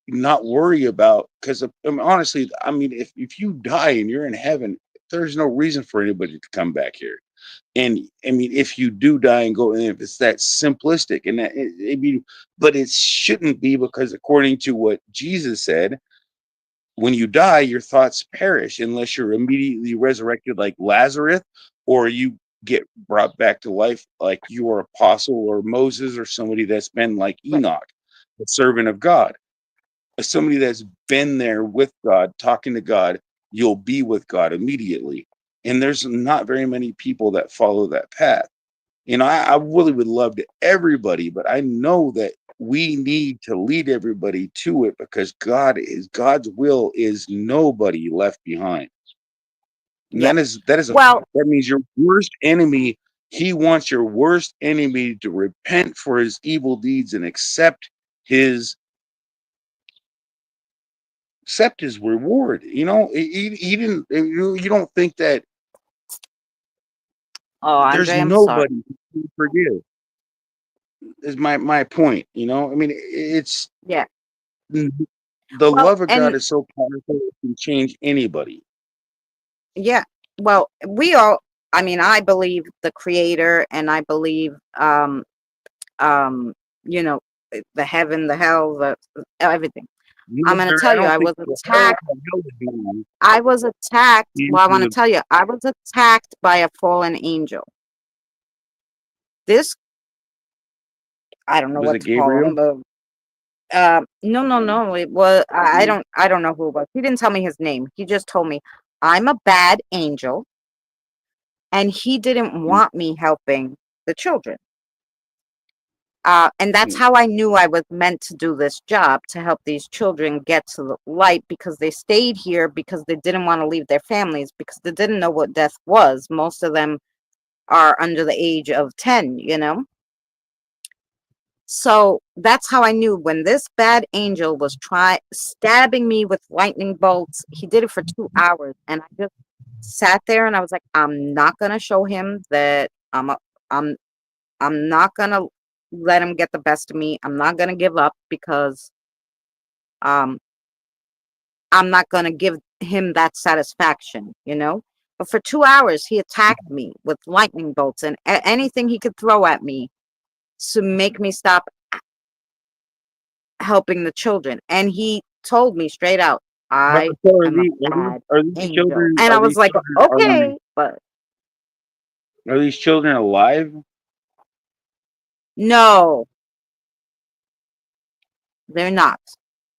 not worry about, because I mean, honestly, I mean, if you die and you're in heaven, there's no reason for anybody to come back here. And I mean, if you do die and go, and if it's that simplistic, and but it shouldn't be, because according to what Jesus said, when you die, your thoughts perish unless you're immediately resurrected like Lazarus, or you get brought back to life like your apostle or Moses, or somebody that's been like Right. Enoch, the servant of God. Somebody that's been there with God, talking to God, you'll be with God immediately. And there's not very many people that follow that path. I really would love to everybody, but I know that we need to lead everybody to it, because God's will is nobody left behind. And Yeah. Well, that means your worst enemy, he wants your worst enemy to repent for his evil deeds and accept his reward. He didn't. You don't think that there's Andre, I'm sorry. nobody to forgive? Is my point. I mean, it's Yeah. the Well, love of God and is so powerful, it can change anybody. yeah. Well, I mean, I believe the creator, and I believe, um, you know, the heaven, the hell, the everything. I'm going to tell I you, don't I think was the attacked. hell would be on I was attacked. Well, I want to into tell you, I was attacked by a fallen angel. This, I don't know was what it to call him, Gabriel? but no. It was, I don't know who it was. He didn't tell me his name. He just told me I'm a bad angel, and he didn't want me helping the children. And that's how I knew I was meant to do this job, to help these children get to the light, because they stayed here because they didn't want to leave their families, because they didn't know what death was. Most of them are under the age of 10, So that's how I knew, when this bad angel was stabbing me with lightning bolts. He did it for 2 hours, and I just sat there and I was like, I'm not gonna show him that I'm not gonna let him get the best of me. I'm not gonna give up, because I'm not gonna give him that satisfaction. But for 2 hours, he attacked me with lightning bolts and anything he could throw at me to make me stop helping the children. And he told me straight out, I So am a bad are these angel. children? And I was like, okay, but Are these children alive? no, they're not.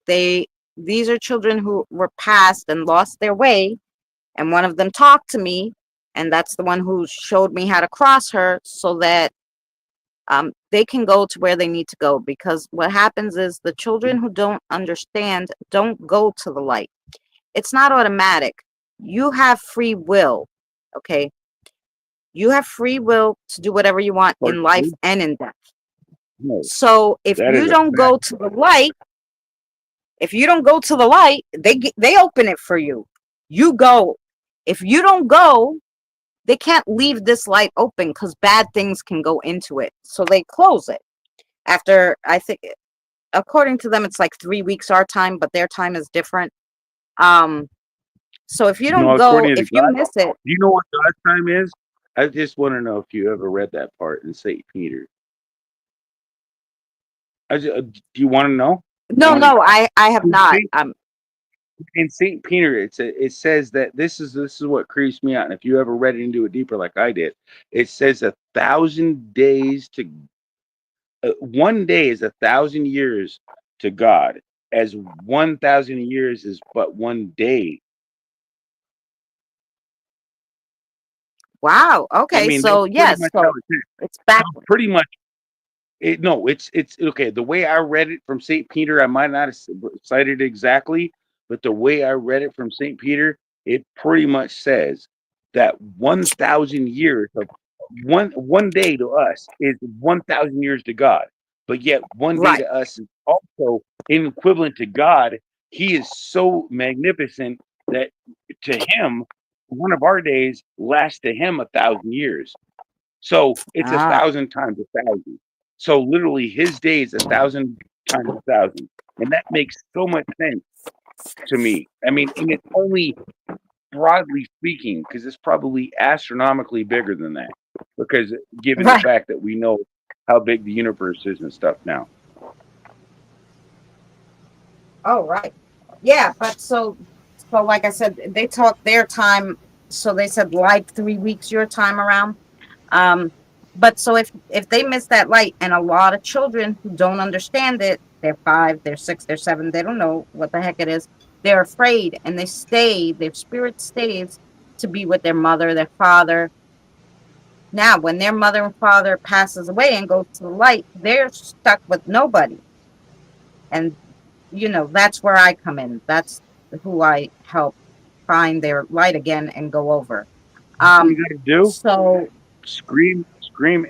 These are children who were passed and lost their way, and one of them talked to me, and that's the one who showed me how to cross her, so that they can go to where they need to go, because what happens is the children who don't understand don't go to the light. It's not automatic. You have free will, okay? You have free will to do whatever you want in life and in death. No, So if that is you a don't go to the light, they open it for you. You go. If you don't go, they can't leave this light open because bad things can go into it. So they close it. After, I think, according to them, it's like 3 weeks our time, but their time is different. So if you don't no, go, according to if you God, miss it, do you know what God's time is? I just want to know if you ever read that part in St. Peter. Do you want to know? no, I have not. In St. Peter, it says that this is what creeps me out. And if you ever read into it deeper, like I did, it says 1,000 days to 1 day is 1,000 years to God, as 1,000 years is but 1 day. Wow. Okay. That's So pretty yes, much so how it is. it's back. Pretty much. No, it's okay. The way I read it from St. Peter, I might not have cited it exactly, but the way I read it from St. Peter, it pretty much says that 1,000 years of one day to us is 1,000 years to God. But yet 1 day Right. to us is also equivalent to God. He is so magnificent that to him, one of our days lasts to him 1,000 years. So it's Ah. 1,000 times 1,000. So literally his days 1,000 times 1,000. And that makes so much sense to me. I mean, and it's only broadly speaking, because it's probably astronomically bigger than that. Because given Right. the fact that we know how big the universe is and stuff now. Oh, right. Yeah, but so like I said, they talk their time. So they said like 3 weeks your time around. But so if they miss that light, and a lot of children who don't understand it, they're 5, they're 6, they're 7, they don't know what the heck it is. They're afraid, and they stay. Their spirit stays to be with their mother, their father. Now, when their mother and father passes away and goes to the light, they're stuck with nobody. And that's where I come in. That's who I help find their light again and go over. What you gotta do? So Scream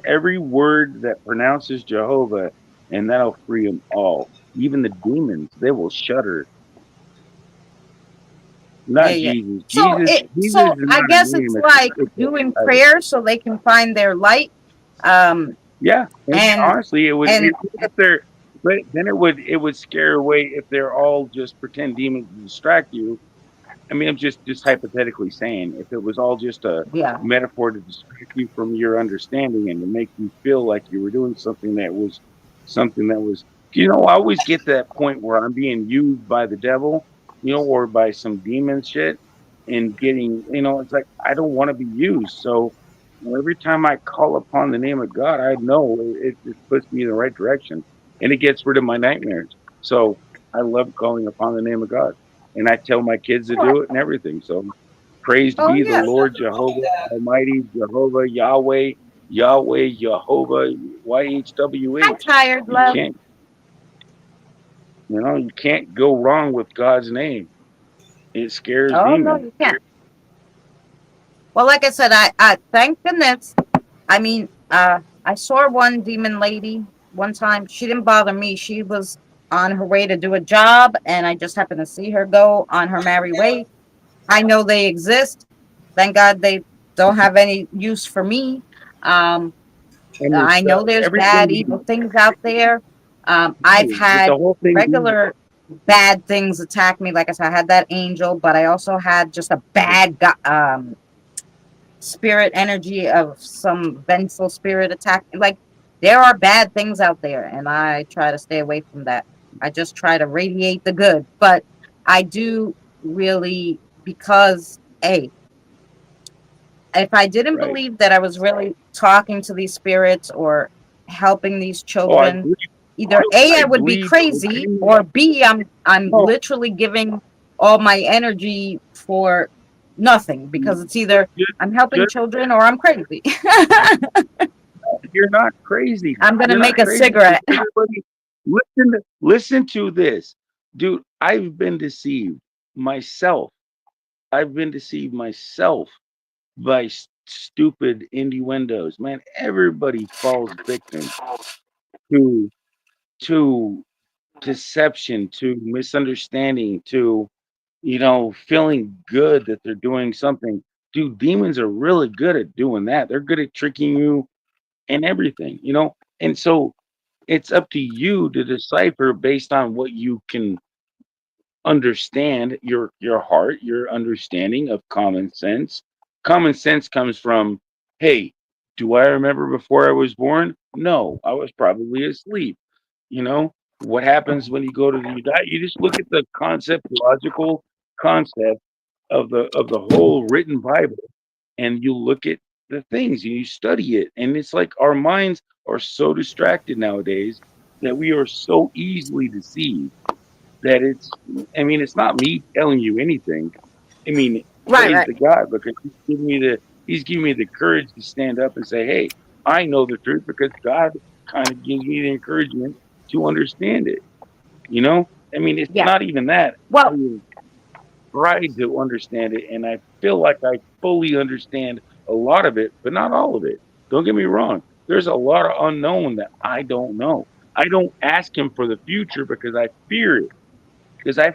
every word that pronounces Jehovah, and that'll free them all. Even the demons, they will shudder. Not yeah. Jesus. So Jesus is I not a guess name. it's like doing prayer so they can find their light. Yeah, and honestly, it would. and- If they're, but then it would scare away if they're all just pretend demons to distract you. I mean, I'm just hypothetically saying, if it was all just a Yeah. metaphor to distract you from your understanding and to make you feel like you were doing something that was. I always get to that point where I'm being used by the devil, or by some demon shit, and getting, it's like I don't want to be used. So every time I call upon the name of God, I know it puts me in the right direction, and it gets rid of my nightmares. So I love calling upon the name of God, and I tell my kids to do it and everything. So praised Oh, be the yeah. Lord Jehovah Almighty, Jehovah Yahweh, Jehovah, YHWH. I'm tired, You love. can't, you can't go wrong with God's name. It scares Oh, no, demons. you can't. Well, like I said, I thank goodness. I mean, I saw one demon lady one time. She didn't bother me. She was on her way to do a job, and I just happened to see her go on her merry way. I know they exist. Thank God they don't have any use for me. And I it's, know there's bad, everything. evil things out there. I've The had whole thing. regular bad things attack me. Like I said, I had that angel, but I also had just a bad spirit energy of some vengeful spirit attack. Like, there are bad things out there, and I try to stay away from that. I just try to radiate the good. But I do really, because, hey, if I didn't Right. believe that I was really talking to these spirits or helping these Oh, I children, believe. either A, I would be crazy, or B, I'm Oh. literally giving all my energy for nothing, because it's either I'm helping children or I'm crazy. You're not crazy. I'm gonna You're not make a crazy. cigarette. Everybody, listen to this, dude. I've been deceived myself. I've been deceived myself by stupid innuendos. Man, everybody falls victim to to deception, to misunderstanding, to feeling good that they're doing something. Dude, demons are really good at doing that. They're good at tricking you and everything. And so it's up to you to decipher based on what you can understand, your heart, your understanding of common sense. Common sense comes from, hey, do I remember before I was born? No, I was probably asleep. What happens when you die? You just look at the logical concept of the whole written Bible, and you look at the things and you study it. And it's like our minds are so distracted nowadays that we are so easily deceived that it's not me telling you anything. I mean, Right, praise right. to God, because he's giving me the courage to stand up and say, hey, I know the truth, because God kind of gives me the encouragement to understand it. You know, it's Yeah. not even that. I Well, have tried to understand it, and I feel like I fully understand a lot of it, but not all of it. Don't get me wrong. There's a lot of unknown that I don't know. I don't ask him for the future because I fear it, because I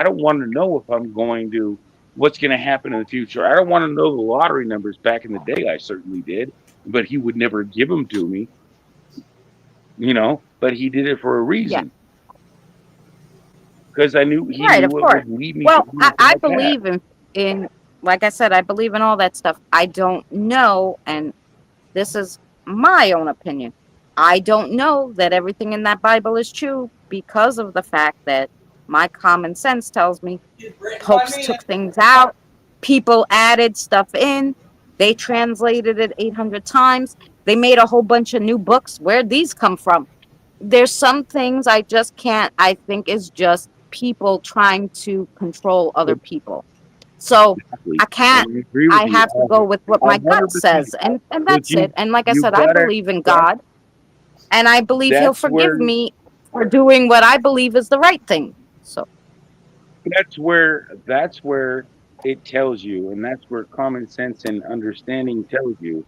don't want to know if I'm going to, what's going to happen in the future. I don't want to know the lottery numbers. Back in the day, I certainly did, but he would never give them to me, but he did it for a yeah. reason, because he Right, of knew it course. would lead me to Well, I my path. believe in like I said, I believe in all that stuff. I don't know, and this is my own opinion. I don't know that everything in that Bible is true because of the fact that my common sense tells me It's written by popes men. took things out, people added stuff in, they translated it 800 times, they made a whole bunch of new books. Where'd these come from? There's some things I just can't, I think is just people trying to control other people. So Exactly. I can't, And I agree with I you have to go with what a my gut 100%. says. And But that's it. And like I you said, I gotta, believe in that, God and I believe he'll that's forgive where me for doing what I believe is the right thing. So, that's where it tells you, and that's where common sense and understanding tells you,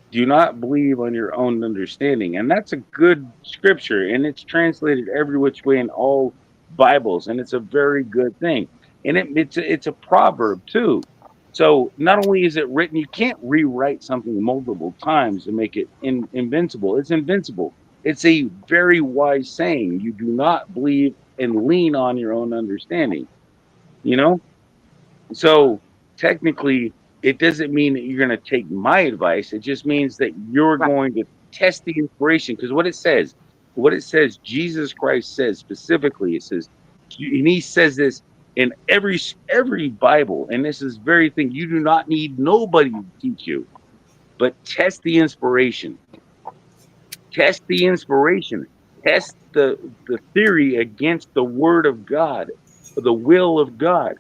do not believe on your own understanding. And that's a good scripture, and it's translated every which way in all Bibles, and it's a very good thing. And it's a proverb too. So not only is it written, you can't rewrite something multiple times to make it invincible. It's invincible. It's a very wise saying. You do not believe and lean on your own understanding. You know, so technically, it doesn't mean that you're going to take my advice. It just means that you're right. going to test the inspiration, because what it says, Jesus Christ says specifically, it says, and he says this in every Bible, and this is very thing. You do not need nobody to teach you, but test the inspiration. Test the inspiration. Test the theory against the word of God, the will of God.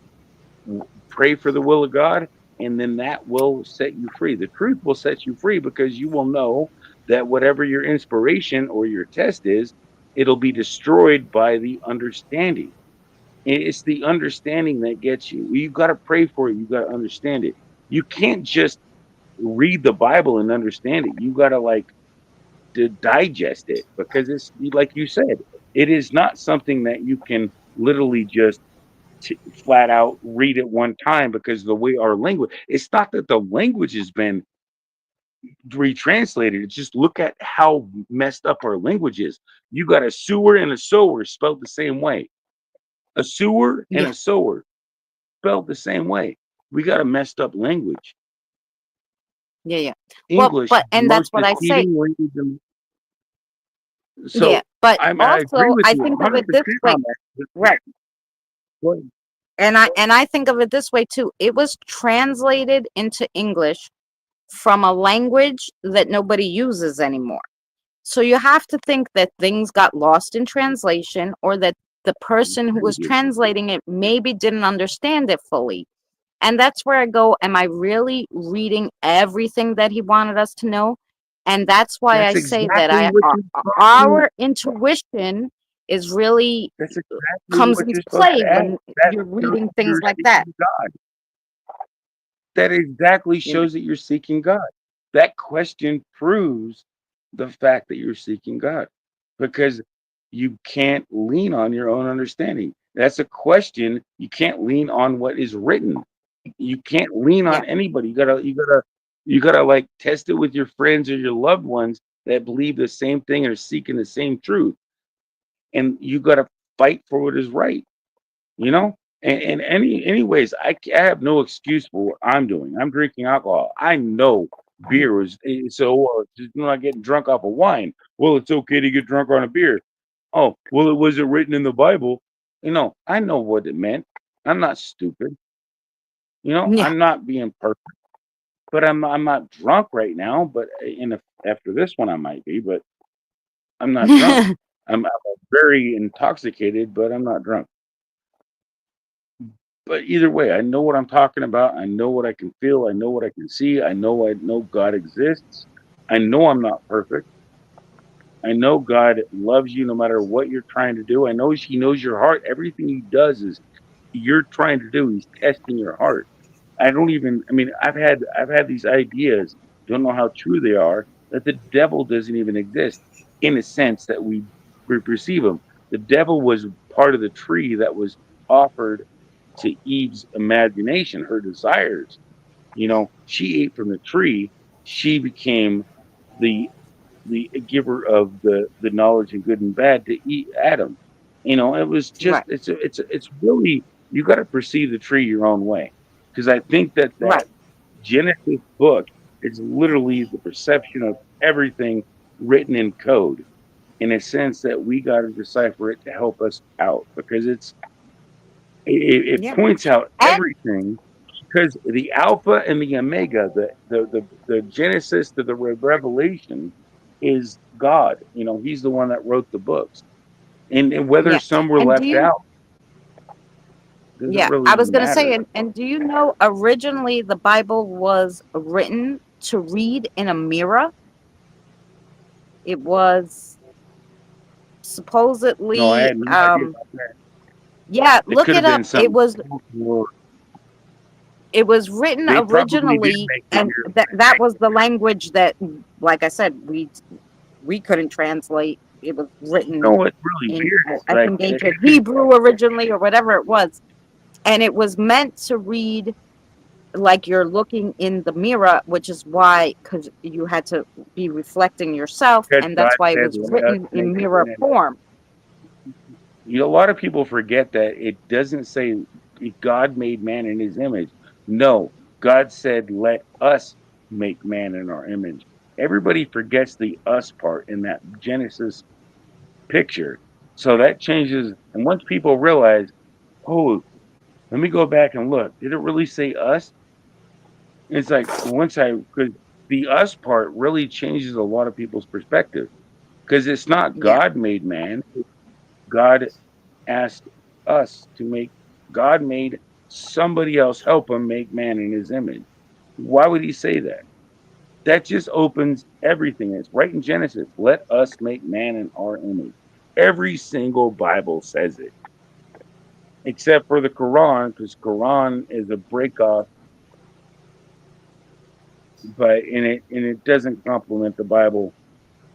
Pray for the will of God, and then that will set you free. The truth will set you free, because you will know that whatever your inspiration or your test is, it'll be destroyed by the understanding. It's the understanding that gets you. You've got to pray for it. You've got to understand it. You can't just read the Bible and understand it. You got to to digest it, because it's like you said, it is not something that you can literally just flat out read it one time, because the way our language, it's not that the language has been retranslated, it's just look at how messed up our language is. You got a sewer and a sower spelled the same way. A sewer and Yeah. a sower spelled the same way. We got a messed up language. Yeah. Yeah. Well, English is but, the and that's most what I say. deceiving language Yeah. so But I agree also, with I you think of it this 100% way. on that. Right. Go ahead. And I think of it this way too. It was translated into English from a language that nobody uses anymore. So you have to think that things got lost in translation, or that the person who was translating it maybe didn't understand it fully. And that's where I go, am I really reading everything that he wanted us to know? And that's why That's I say that exactly what you're supposed to. our intuition is really That's exactly comes what into you're supposed play to ask. when That you're shows reading things you're like that. seeking God. That exactly You know? shows that you're seeking God. That question proves the fact that you're seeking God because you can't lean on your own understanding. That's a question. You can't lean on what is written. You can't lean Yeah. on anybody. You gotta like test it with your friends or your loved ones that believe the same thing or seeking the same truth. And you gotta fight for what is right. You know, and anyways, I have no excuse for what I'm doing. I'm drinking alcohol. I know beer is so you're not getting drunk off of wine. Well, it's okay to get drunk on a beer. Oh, well, it wasn't written in the Bible. I know what it meant. I'm not stupid. Yeah. I'm not being perfect, but I'm not drunk right now. But after this one, I might be, but I'm not drunk. I'm very intoxicated, but I'm not drunk. But either way, I know what I'm talking about. I know what I can feel. I know what I can see. I know God exists. I know I'm not perfect. I know God loves you no matter what you're trying to do. I know He knows your heart. Everything He does is you're trying to do. He's testing your heart. I mean, I've had these ideas, don't know how true they are, that the devil doesn't even exist in a sense that we perceive him. The devil was part of the tree that was offered to Eve's imagination, her desires. She ate from the tree. She became the giver of the knowledge and good and bad to eat Adam. It was just Right. it's really you got to perceive the tree your own way because I think that Right. Genesis book is literally the perception of everything written in code in a sense that we got to decipher it to help us out because it Yeah. points out And everything because the alpha and the omega, the genesis to the revelation is God. He's the one that wrote the books. And whether yeah. some were And do left you out doesn't yeah, really I was gonna say, matter. and do you know originally the Bible was written to read in a mirror? It was No, I supposedly had no idea about that. yeah, It look could it have up. been something. It was written They probably did originally, make it and here. that was the language that, like I said, we couldn't translate. It was You know written what's really in, weird is I like think, it ancient could Hebrew originally, or whatever it was, and it was meant to read like you're looking in the mirror, which is why, because you had to be reflecting yourself, because and God that's why it said, was "Let us written in make mirror man." form. A lot of people forget that it doesn't say God made man in his image. No, God said, let us make man in our image. Everybody forgets the us part in that Genesis picture. So that changes. And once people realize, oh, let me go back and look, did it really say us? It's like, because the us part really changes a lot of people's perspective because it's not Yeah, God made man. God asked us to make God made somebody else help him make man in his image. Why would he say that? That just opens everything. It's right in Genesis. Let us make man in our image. Every single Bible says it, except for the Quran, because Quran is a break off, but it doesn't complement the Bible.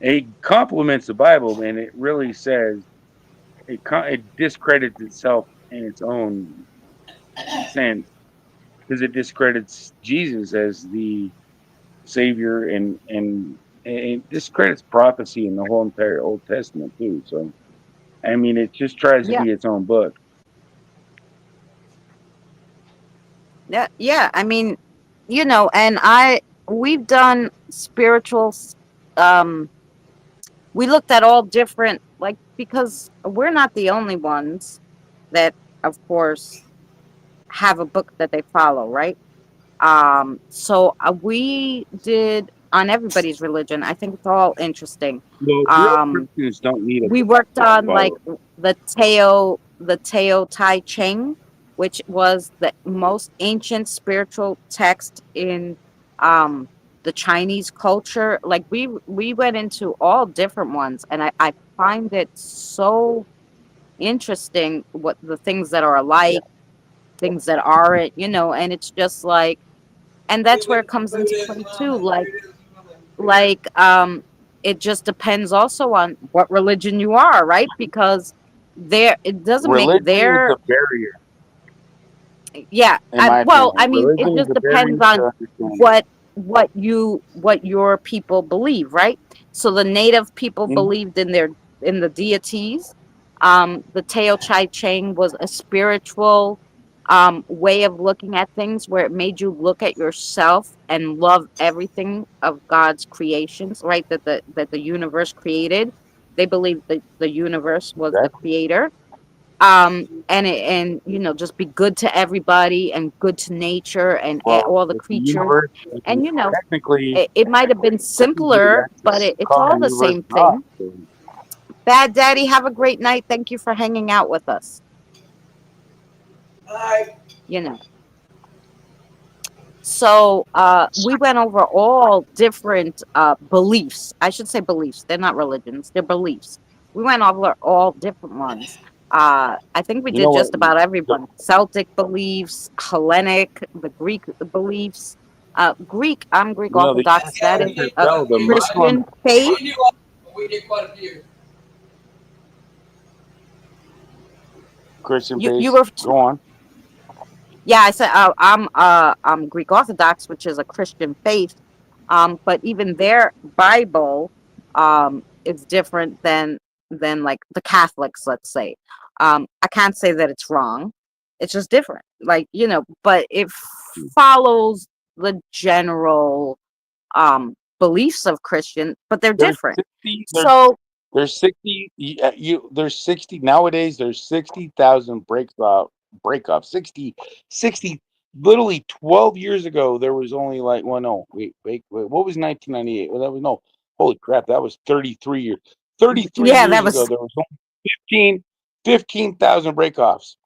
It complements the Bible, and it really says it discredits itself in its own sense because it discredits Jesus as the savior and it discredits prophecy in the whole entire Old Testament too. So I mean, it just tries to yeah, be its own book. yeah, yeah. I mean, and we've done um we looked at all different, like, because we're not the only ones that, of course, have a book that they follow, right? So we did on everybody's religion. I think it's all interesting. Well, real Um, Christians don't need a we book worked to on like follow. the Tao Tai Ching, which was the most ancient spiritual text in um the Chinese culture. Like we went into all different ones, and I find it so interesting what the things that are alike, things that aren't, and it's just like, and that's where it comes into play too. Like it just depends also on what religion you are, right? Because it doesn't make Religion is their the barrier, yeah, in my well, opinion. I mean, it Religion is just the barrier depends on to understanding. what your people believe, right? So the native people Mhm. believed in the deities. The Tao Chai Ching was a spiritual way of looking at things, where it made you look at yourself and love everything of God's creations, right? That the universe created. They believed that the universe was the Exactly. creator, and just be good to everybody and good to nature and Well, all the if the creatures. universe, And technically, it might have been simpler, but that's it's called all the the universe same God. thing. Bad Daddy, have a great night. Thank you for hanging out with us. you know so we went over all different beliefs. I should say beliefs. They're not religions, they're beliefs. We went over all different ones. I think we You know did what? just about The, everyone. Celtic beliefs, Hellenic, the Greek beliefs. Greek, I'm Greek the Orthodox. That is ancestors, a the Muslim Christian faith. We did quite a few. Christian You base. were Go on. Yeah, I said I'm Greek Orthodox, which is a Christian faith. But even their Bible is different than like the Catholics, let's say. I can't say that it's wrong. It's just different. But it follows the general beliefs of Christian, but they're There's different. 60. So There's 60. There's 60 nowadays. There's 60,000 breakups. 60. Literally 12 years ago, there was only like, well, no, wait. What was 1998? Well, that was no. Holy crap, that was 33 years. 33 yeah, that years ago, was there was only 15,000 breakoffs.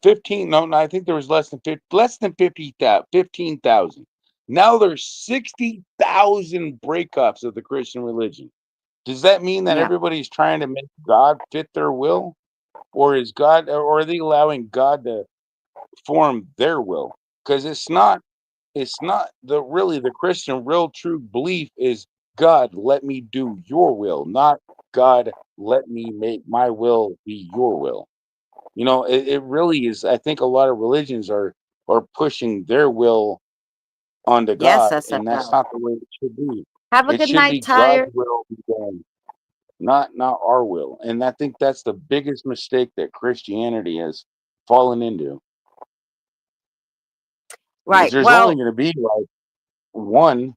15. No, I think there was less than 50,000. 15,000. Now there's 60,000 breakups of the Christian religion. Does that mean that yeah, everybody's trying to make God fit their will? Or are they allowing God to form their will? Because it's not the Christian real true belief is God, let me do your will, not God, let me make my will be your will. It really is. I think a lot of religions are pushing their will onto yes, God, and that's SFL. not the way it should be. Have a It good should night, be God's Tyre. will be done, not our will. And I think that's the biggest mistake that Christianity has fallen into. Is Right. there's only Well, going to be like one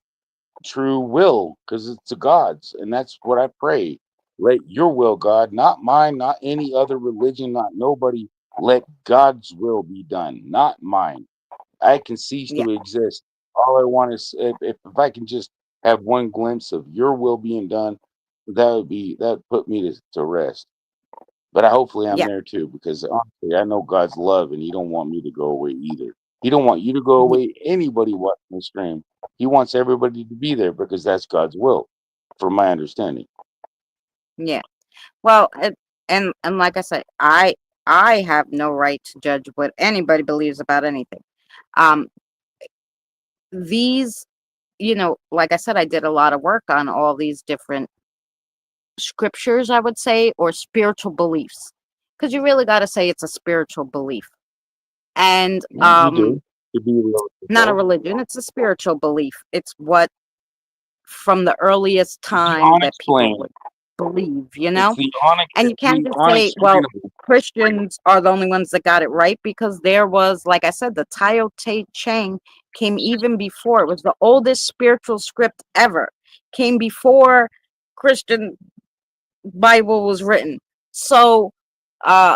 true will because it's the God's, and that's what I pray. Let your will, God, not mine, not any other religion, not nobody. Let God's will be done, not mine. I can cease yeah, to exist. All I want is if I can just have one glimpse of your will being done, that would put me to rest. But hopefully I'm yeah, there too, because honestly, I know God's love, and He don't want me to go away either. He don't want you to go yeah, away. Anybody watching the stream, He wants everybody to be there because that's God's will, from my understanding. yeah. Well, and like I said, I have no right to judge what anybody believes about anything. Um, these, like I said, I did a lot of work on all these different scriptures, I would say, or spiritual beliefs, because you really got to say it's a spiritual belief, and Yeah, you do to be real with not a yourself. religion. It's a spiritual belief. It's what from the earliest It's the time that people unexplained. would believe, It's the And you can't just say, well, unexplainable. Christians are the only ones that got it right, because there was, like I said, the Tao Te Ching came even before. It was the oldest spiritual script ever. Came before Christian Bible was written. So,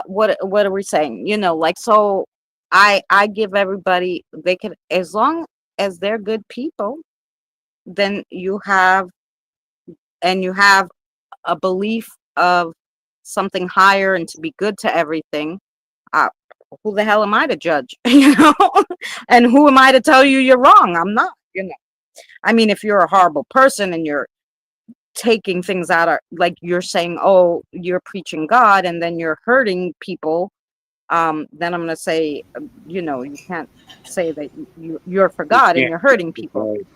what are we saying? So I give everybody, they can, as long as they're good people, then you have a belief of something higher and to be good to everything. uh, who the hell am I to judge? And who am I to tell you you're wrong? I'm not. I mean, if you're a horrible person and you're taking things out of, like you're saying, oh, you're preaching God and then you're hurting people, then I'm going to say, you can't say that you're for You God and can't you're hurting people, justify.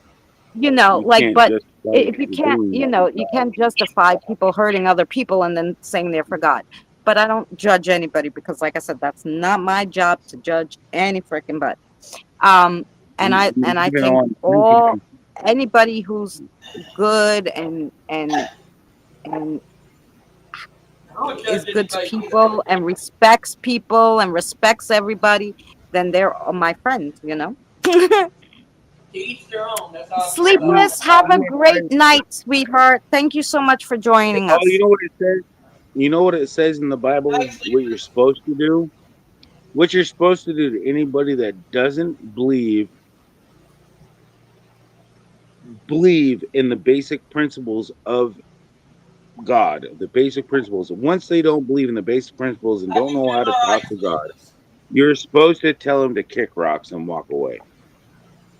You like, can't but justify if you the can't, doing you can't justify people hurting other people and then saying they're for God. But I don't judge anybody because, like I said, that's not my job to judge any freaking body. And I Even think on thinking, anybody who's good and I don't is judge good to anybody either. people and respects people and respects everybody, then they're all my friends. To each their own. That's how I feel about it. Sleepless, have a great night, sweetheart. Thank you so much for joining oh, us. you know what it says? You know what it says in the Bible? What you're supposed to do? What you're supposed to do to anybody that doesn't believe in the basic principles of God, the basic principles. Once they don't believe in the basic principles and I don't think know you're how to all right, talk to God, Sleepless. you're supposed to tell them to kick rocks and walk away.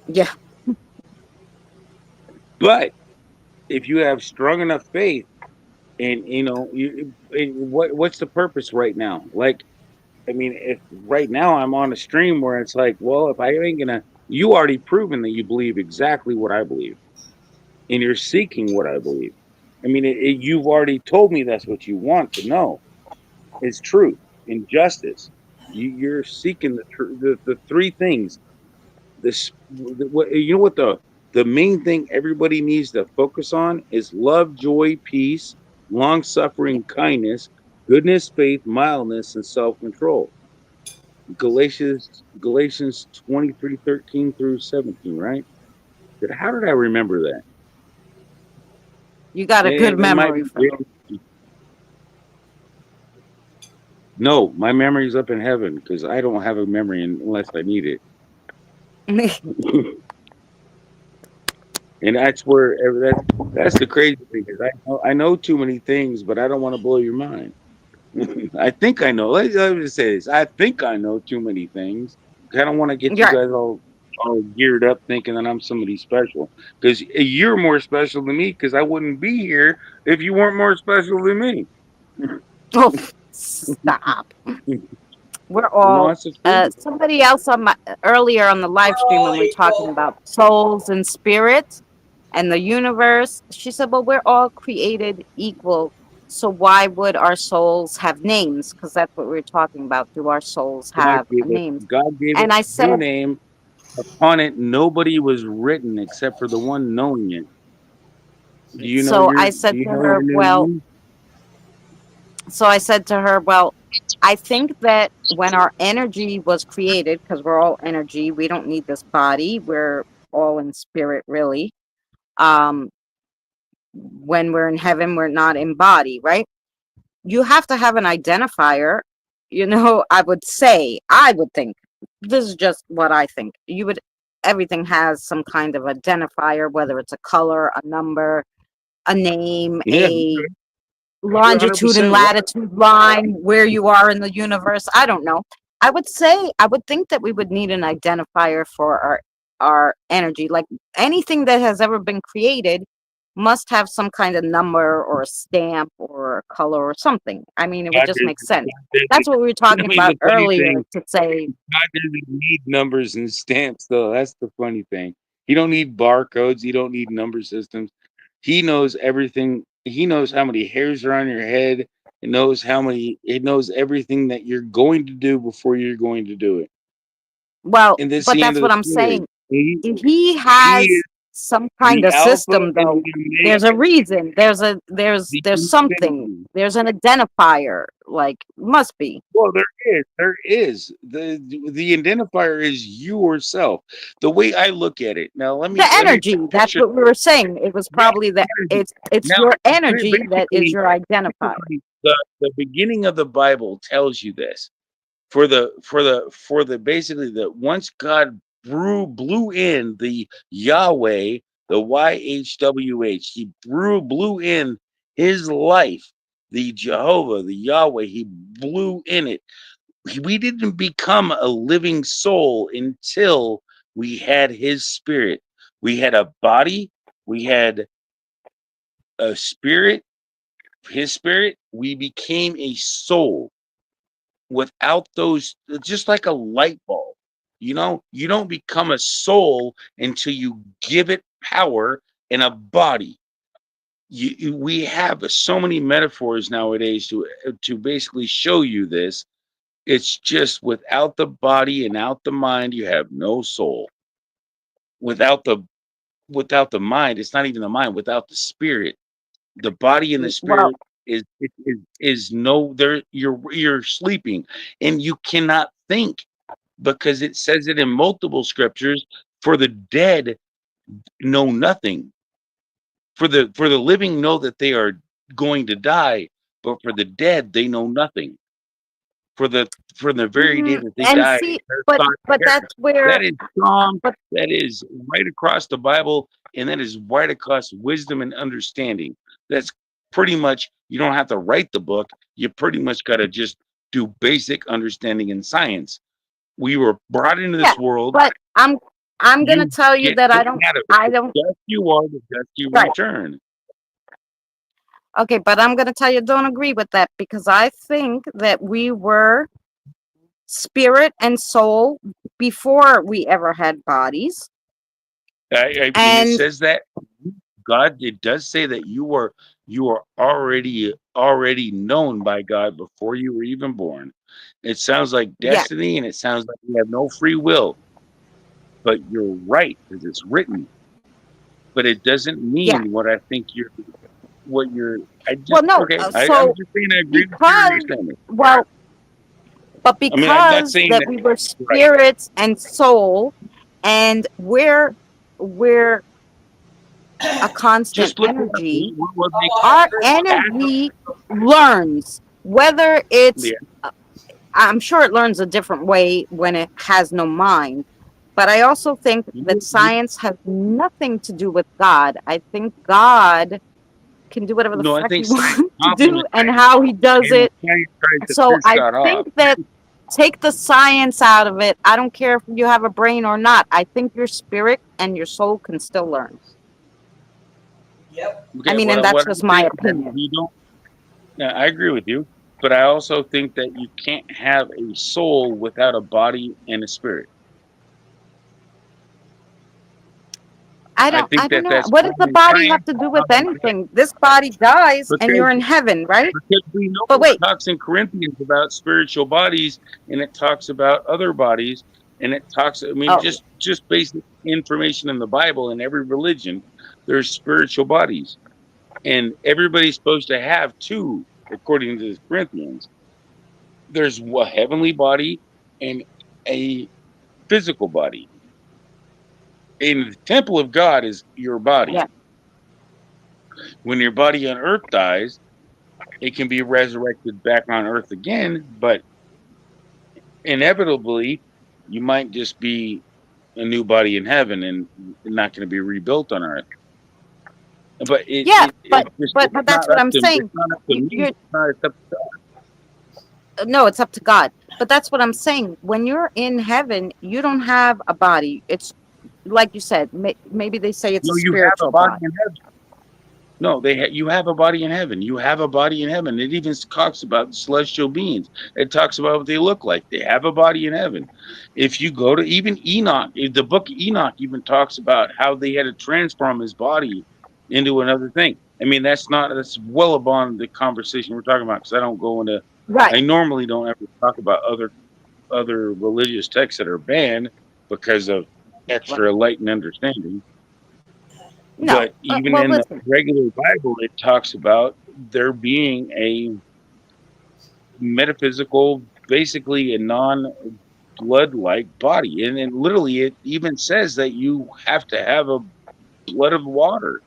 Yeah. But if you have strong enough faith, and what's the purpose right now? Like, I mean, if right now I'm on a stream where it's like, well, if I ain't gonna, you already proven that you believe exactly what I believe, and you're seeking what I believe. I mean, you've already told me that's what you want to know. Is truth and justice. You're seeking the three things. You know what the main thing everybody needs to focus on is love, joy, peace, long Yeah. suffering, kindness, goodness, faith, mildness, and self control. Galatians 23:13 through 17. Right? How did I remember that? You got a good It might memory be for them. no, my memory's up in heaven because I don't have a memory unless I need it. And that's where that's the crazy thing is I know too many things, but I don't want to blow your mind. I think I know. Let me just say this. I think I know too many things. I don't want to get you Yeah. guys all geared up thinking that I'm somebody special because you're more special than me because I wouldn't be here if you weren't more special than me. Oh, stop. We're No, all that's the truth. somebody else on my earlier on the live We're stream all when we were talking equal. about souls and spirits and the universe. She said, well, we're all created equal. So why would our souls have names? Because that's what we were talking about. Do our souls have names? God gave And it I new said, name. Upon it, nobody was written except for the one knowing it. so I Do said you to know her, your new well, name? I think that when our energy was created, because we're all energy, we don't need this body. We're all in spirit, really. Um, when we're in heaven, we're not in body, right? You have to have an identifier. I would think, this is just what I think. Everything has some kind of identifier, whether it's a color, a number, a name, Yeah, a you're 100 longitude and percent right. latitude line, where you are in the universe. I don't know. I would think that we would need an identifier for our energy. Like anything that has ever been created must have some kind of number or a stamp or a color or something. I mean, it would God just make sense. doesn't. That's what we were I talking mean, about the funny earlier thing, to say, God doesn't need numbers and stamps, though. That's the funny thing. He don't need barcodes. He don't need number systems. He knows everything. He knows how many hairs are on your head. It knows It knows everything that you're going to do before you're going to do it. well, And that's but the end that's of what the I'm story. saying. He He he is has some kind the of Alpha system, and though. the There's a Omega, reason. the There's something. infinity. There's an identifier. Like, must be Well, there is. The identifier is yourself. The way I look at it. Now, the let me energy. That's picture. what we were saying. It was Yeah, probably the energy. it's Now, your energy that is basically, your identifier. the beginning of the Bible tells you this. For the basically that once God blew in the Yahweh, the YHWH, he blew in his life, the Jehovah, the Yahweh, he blew in it. We didn't become a living soul until we had his spirit. We had a body, we had a spirit, his spirit, we became a soul. Without those, just like a light bulb, you don't become a soul until you give it power in a body. We have so many metaphors nowadays to basically show you this. It's just without the body and out the mind, you have no soul. Without the mind, it's not even the mind. Without the spirit, the body and the Well, spirit is no there. You're sleeping, and you cannot think because it says it in multiple scriptures. For the dead know nothing. For the living know that they are going to die, but for the dead they know nothing. For the very day that they and die, see, their but thoughts perish. that's where, That is Psalm. but That is right across the Bible, and that is right across wisdom and understanding. That's pretty much, you don't have to write the book. You pretty much got to just do basic understanding in science. We were brought into yeah, this world. but I'm gonna You tell you get that taken out of it. I The don't. dust you are, the dust you Right. return. Okay, but I'm gonna tell you, don't agree with that because I think that we were spirit and soul before we ever had bodies. And it And says that God, it does say that you are already known by God before you were even born. It sounds like yeah, destiny, and it sounds like you have no free will. But you're right because it's written. But it doesn't yeah. mean what I think you're. What you're. I Well, just no. okay. I'm So just saying I agree with your because, understanding. well, but I mean, I'm not because saying that that we were right. spirits and soul, and we're a constant Just look at energy. what makes Oh, Our atoms. energy learns whether it's. Yeah. I'm sure it learns a different way when it has no mind. But I also think that science has nothing to do with God. I think God can do whatever the No, I fuck he think science wants to do complements and science, how he does and it. science tries to So piss I God off. think that take the science out of it. I don't care if you have a brain or not. I think your spirit and your soul can still learn. Yep. I Okay, mean, and what that's I just my think that opinion. we don't. Yeah, I agree with you, but I also think that you can't have a soul without a body and a spirit. I I don't I think don't that know. that's What does the common body have science, to do with common sense, anything? This body dies and you're because in heaven, right? we know But it wait, talks in Corinthians about spiritual bodies, and it talks about other bodies, and it talks. I mean, oh, just basic information in the Bible. In every religion, there's spiritual bodies, and everybody's supposed to have two, according to the Corinthians. There's a heavenly body and a physical body. And the temple of God is your body. yeah. When your body on earth dies, it can be resurrected back on earth again, but inevitably, you might just be a new body in heaven and not going to be rebuilt on earth. But Yeah, but it's that's not what up I'm to saying. me. You're It's up to no, it's up to God. But that's what I'm saying. When you're in heaven, you don't have a body. It's like you said. Maybe they say it's no, a you have a spiritual body body. in heaven. No, you have a body in heaven. You have a body in heaven. It even talks about celestial beings. It talks about what they look like. They have a body in heaven. If you go to even Enoch, the book of Enoch even talks about how they had to transform his body into another thing. I mean, that's well beyond the conversation we're talking about because I don't go into. Right. I normally don't ever talk about other religious texts that are banned because of Right. extra light and understanding. No. But even Well, in the listen. regular Bible, it talks about there being a metaphysical, basically a non-blood like body. And then literally it even says that you have to have a blood of water.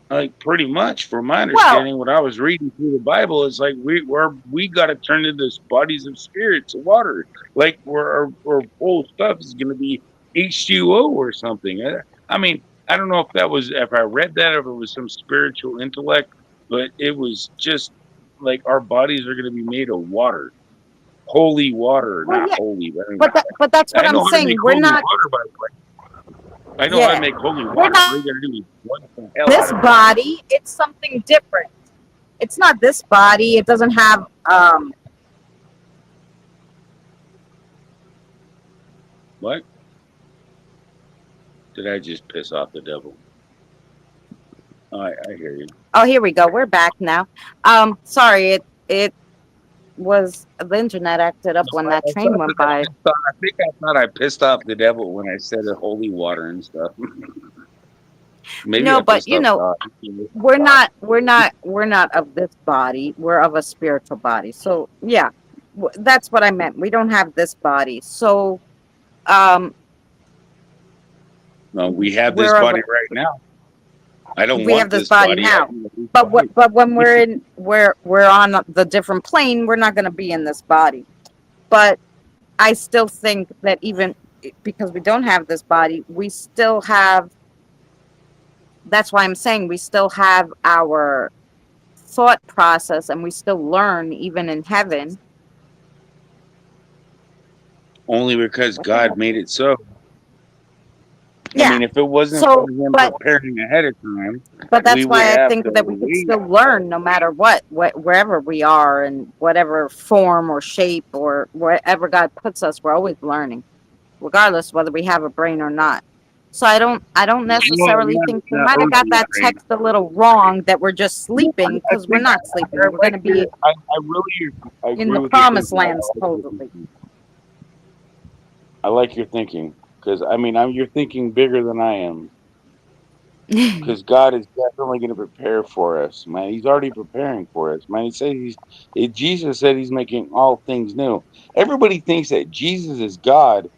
Like pretty much, from my Well, understanding, when I was reading through the Bible, it's like we got to turn into bodies of spirits of water, like where our whole stuff is going to be H2O or something. I mean, I don't know if I read that, or if it was some spiritual intellect, but it was just like our bodies are going to be made of water, holy water, well, not yeah. holy, but anyway, But that's what I I'm know how to make saying. We're holy not. water by the way. I know how to Yeah. make holy We're water. not All you gotta do is what the hell this out of it. body, it's something different. It's not this body. It doesn't have What? Did I just piss off the devil? I hear you. oh, here we go. We're back now. Sorry, it was the internet acted up when that train went by. I think I thought I pissed off the devil when I said the holy water and stuff. Maybe No, I but pissed off God. we're not of this body. We're of a spiritual body. So yeah, that's what I meant. We don't have this body. So um, No, we have this we're of body right now. I don't we have want this this body body. now. But when we're on the different plane, we're not going to be in this body. But I still think that even because we don't have this body, we still have. That's why I'm saying we still have our thought process, and we still learn even in heaven. Only because God made it so. I Yeah. mean, if it wasn't So, for him but preparing ahead of time, that's we would why I have think to that we could wait. still learn no matter what, wherever we are, and whatever form or shape or wherever God puts us. We're always learning, regardless whether we have a brain or not. So I don't necessarily think we Not might have got earthly that brain. text a little wrong that we're just sleeping, I because we're think not sleeping. I We're going to like your. be I really in agree the with your promised thinking. land supposedly. I like your thinking because I mean, you're thinking bigger than I am. Because God is definitely going to prepare for us, man. He's already preparing for us, man. Jesus said he's making all things new. Everybody thinks that Jesus is God,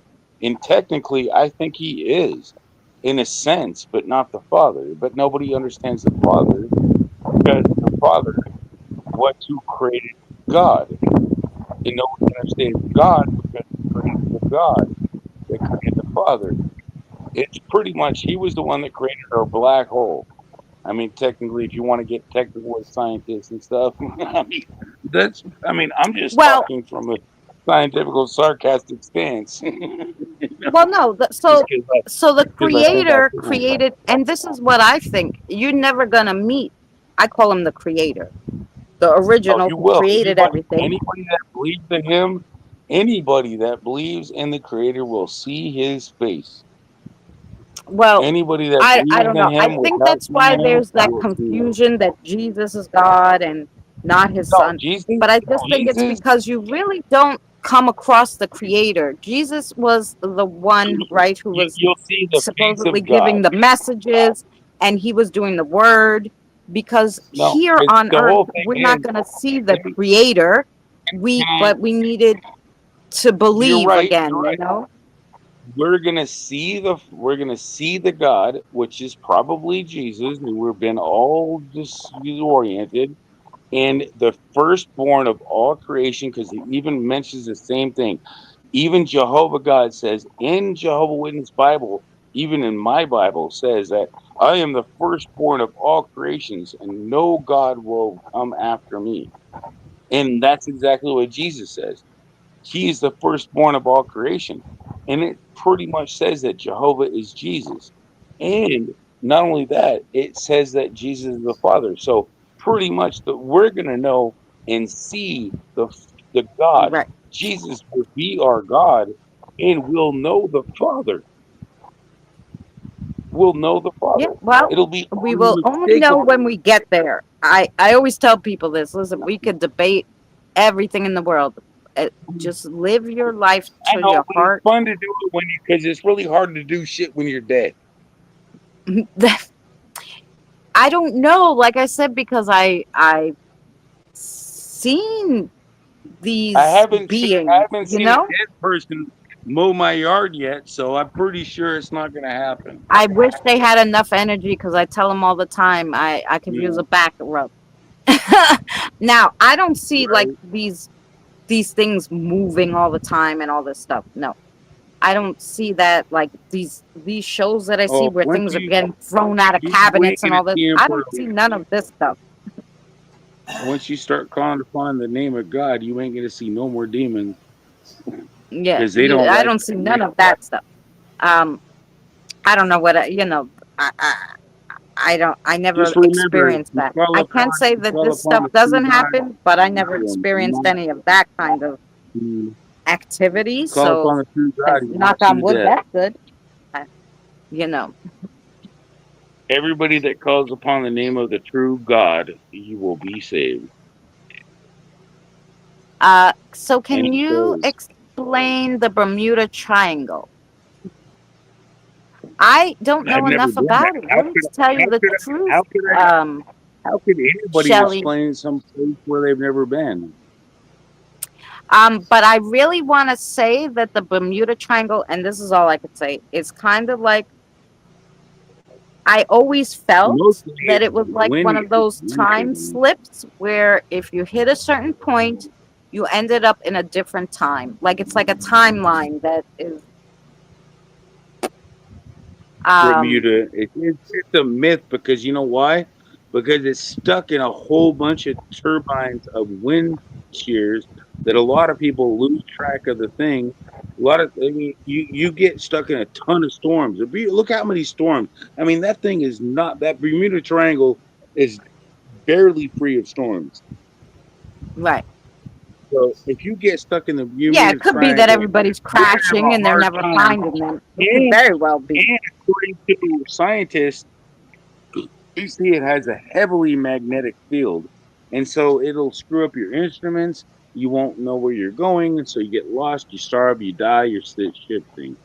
and technically, I think he is, in a sense, but not the Father. But nobody understands the Father because the Father was who created God, and nobody understands God because he created the God that created the Father. It's pretty much he was the one that created our black hole. I mean, technically, if you want to get technical with scientists and stuff, I mean, I'm just Well, talking from a scientific, sarcastic stance. well, no. Just So the because I think I creator can. created, and this is what I think. You're never gonna meet. I call him the creator, the Oh, original you who will. created everything. Anybody that believes in him, anybody that believes in the Creator will see his face. Well, Anybody that I believes don't in know. I him think without that's seeing why him there's that will see him. confusion that Jesus is God and not his No, son. Jesus, But I just think it's Jesus, because you really don't come across the creator. Jesus was the one, right, who was you'll see the face supposedly of God. giving the messages, and he was doing the word, because No, here because on the earth whole thing we're not is, going to see the creator. But we needed to you're believe right. again, you know. We're gonna see the God, which is probably Jesus, and we've been all disoriented, and the firstborn of all creation, because he even mentions the same thing. Even Jehovah God says in Jehovah Witness Bible, even in my Bible, says that I am the firstborn of all creations, and no God will come after me. And that's exactly what Jesus says. He is the firstborn of all creation. And it pretty much says that Jehovah is Jesus. And not only that, it says that Jesus is the Father. So pretty much we're going to know and see the God. Right. Jesus will be our God, and we'll know the Father. We'll know the Yeah, Father. well, It'll be we will only know unmistakable. when we get there. I always tell people this. Listen, we could debate everything in the world. Just live your life I to know, your but it's heart. fun to do it because it's really hard to do shit when you're dead. I don't know, like I said, because I seen these I beings, haven't you seen a know? dead person mow my yard yet, so I'm pretty sure it's not gonna happen. I wish they had enough energy, because I tell them all the time I could use Yeah, a back rub. Now, I don't see like right. these things moving all the time and all this stuff. No. I don't see that, like these shows that I see Oh, where things are getting thrown out of you ain't cabinets and gonna all this. see him I for don't see none of this stuff. once you start calling upon the name of God, you ain't gonna see no more demons Yeah, because they don't I like don't that see none name. of that stuff. Um, I don't know what I never Just remember, if experienced you that. call I upon, can't say you that call this upon stuff the true doesn't God, happen, but I never you experienced not any of that kind of you activity. call upon So, the true God, and He will knock see on wood, that that's good. I- You know. everybody that calls upon the name of the true God, He will be saved. So And can He you says, explain the Bermuda Triangle? I don't I've know never enough done that. about it. Let me tell you the truth. How could I, how could anybody Shelley. explain some place where they've never been? But I really want to say that the Bermuda Triangle, and this is all I could say, is kind of like I always felt Mostly that it's it was like one windy. of those time Windy. slips where if you hit a certain point, you ended up in a different time. Like it's like a timeline that is um Bermuda. It's a myth because you know why? Because it's stuck in a whole bunch of turbines of wind shears that a lot of people lose track of the thing. I mean, you get stuck in a ton of storms. Look how many storms. I mean, that thing is not that Bermuda Triangle is barely free of storms. right. So if you get stuck in the Yeah, Bermuda it could be that Triangle, everybody's you're gonna have crashing a and they're hard never time. finding them. It could And very well be. and according to scientists, you see it has a heavily magnetic field, and so it'll screw up your instruments. You won't know where you're going, and so you get lost, you starve, you die, your ship sinks.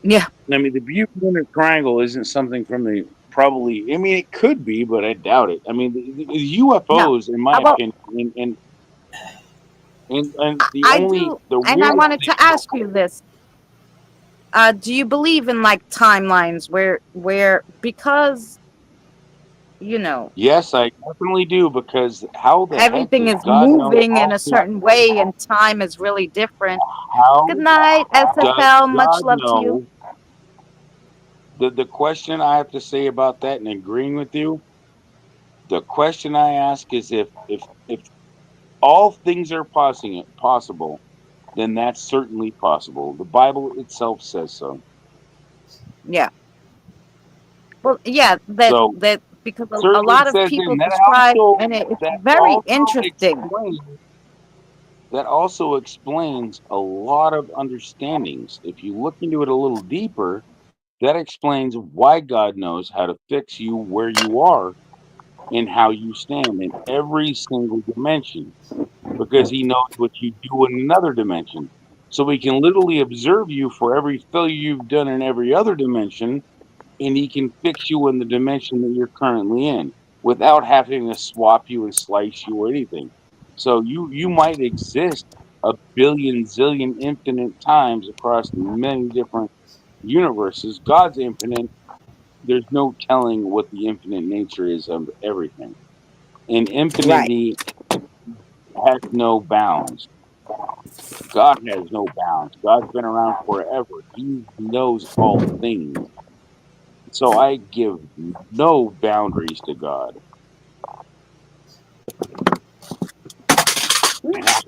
Yeah. I mean, the Bermuda Triangle isn't something from the probably. I mean, it could be, but I doubt it. I mean, the No. UFOs, in my Well, opinion, and the I only do, the and I real wanted to ask you this. Do you believe in like timelines where because yes, I definitely do because how the heck everything does is God know moving in all a things? certain way and time is really different? How Good night, does SFL. Much God love to you. know? The question I have to say about that and agreeing with you, the question I ask is if all things are possible, then that's certainly possible. The Bible itself says so. Yeah. Well, yeah, So that because a certainly lot of says people in that describe, also and it's that very also interesting. explains that also explains a lot of understandings. If you look into it a little deeper, that explains why God knows how to fix you where you are and how you stand in every single dimension because he knows what you do in another dimension. So he can literally observe you for every failure you've done in every other dimension, and he can fix you in the dimension that you're currently in without having to swap you and slice you or anything. So you might exist a billion zillion infinite times across many different universes. God's infinite. There's no telling what the infinite nature is of everything. And Right. infinity has no bounds. God has no bounds. God's been around forever. He knows all things. So I give no boundaries to God.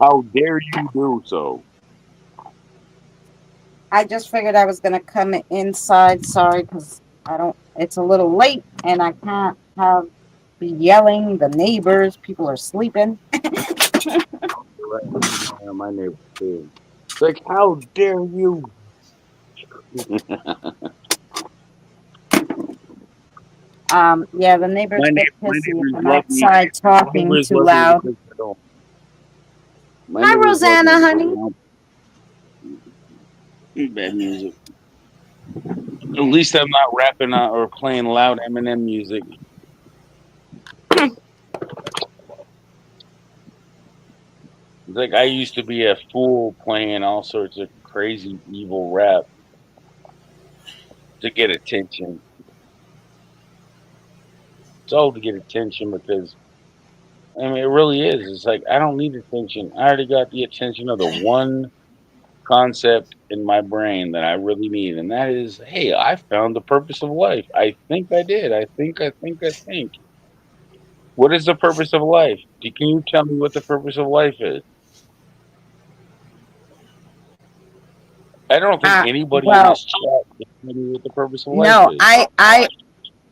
How dare you do so? I just figured I was gonna come inside. Sorry, because I don't. It's a little late, and I can't have be yelling. The neighbors, people are sleeping. Yeah, my neighbor too. Like, how dare you? Yeah, the neighbors get My pissy if neighbors I'm love me. outside My talking neighbors too love me loud. because I don't. My Hi, neighbors love me Rosanna, because I honey. don't do bad music. At least I'm not rapping or playing loud Eminem music. It's like I used to be a fool playing all sorts of crazy evil rap to get attention. It's all to get attention because I mean it really is. It's like I don't need attention. I already got the attention of the one concept in my brain that I really need, and that is, hey, I found the purpose of life. I think I did. I think. What is the purpose of life? Can you tell me what the purpose of life is? I don't think Uh, anybody in well, this chat can tell me what the purpose of life no, is.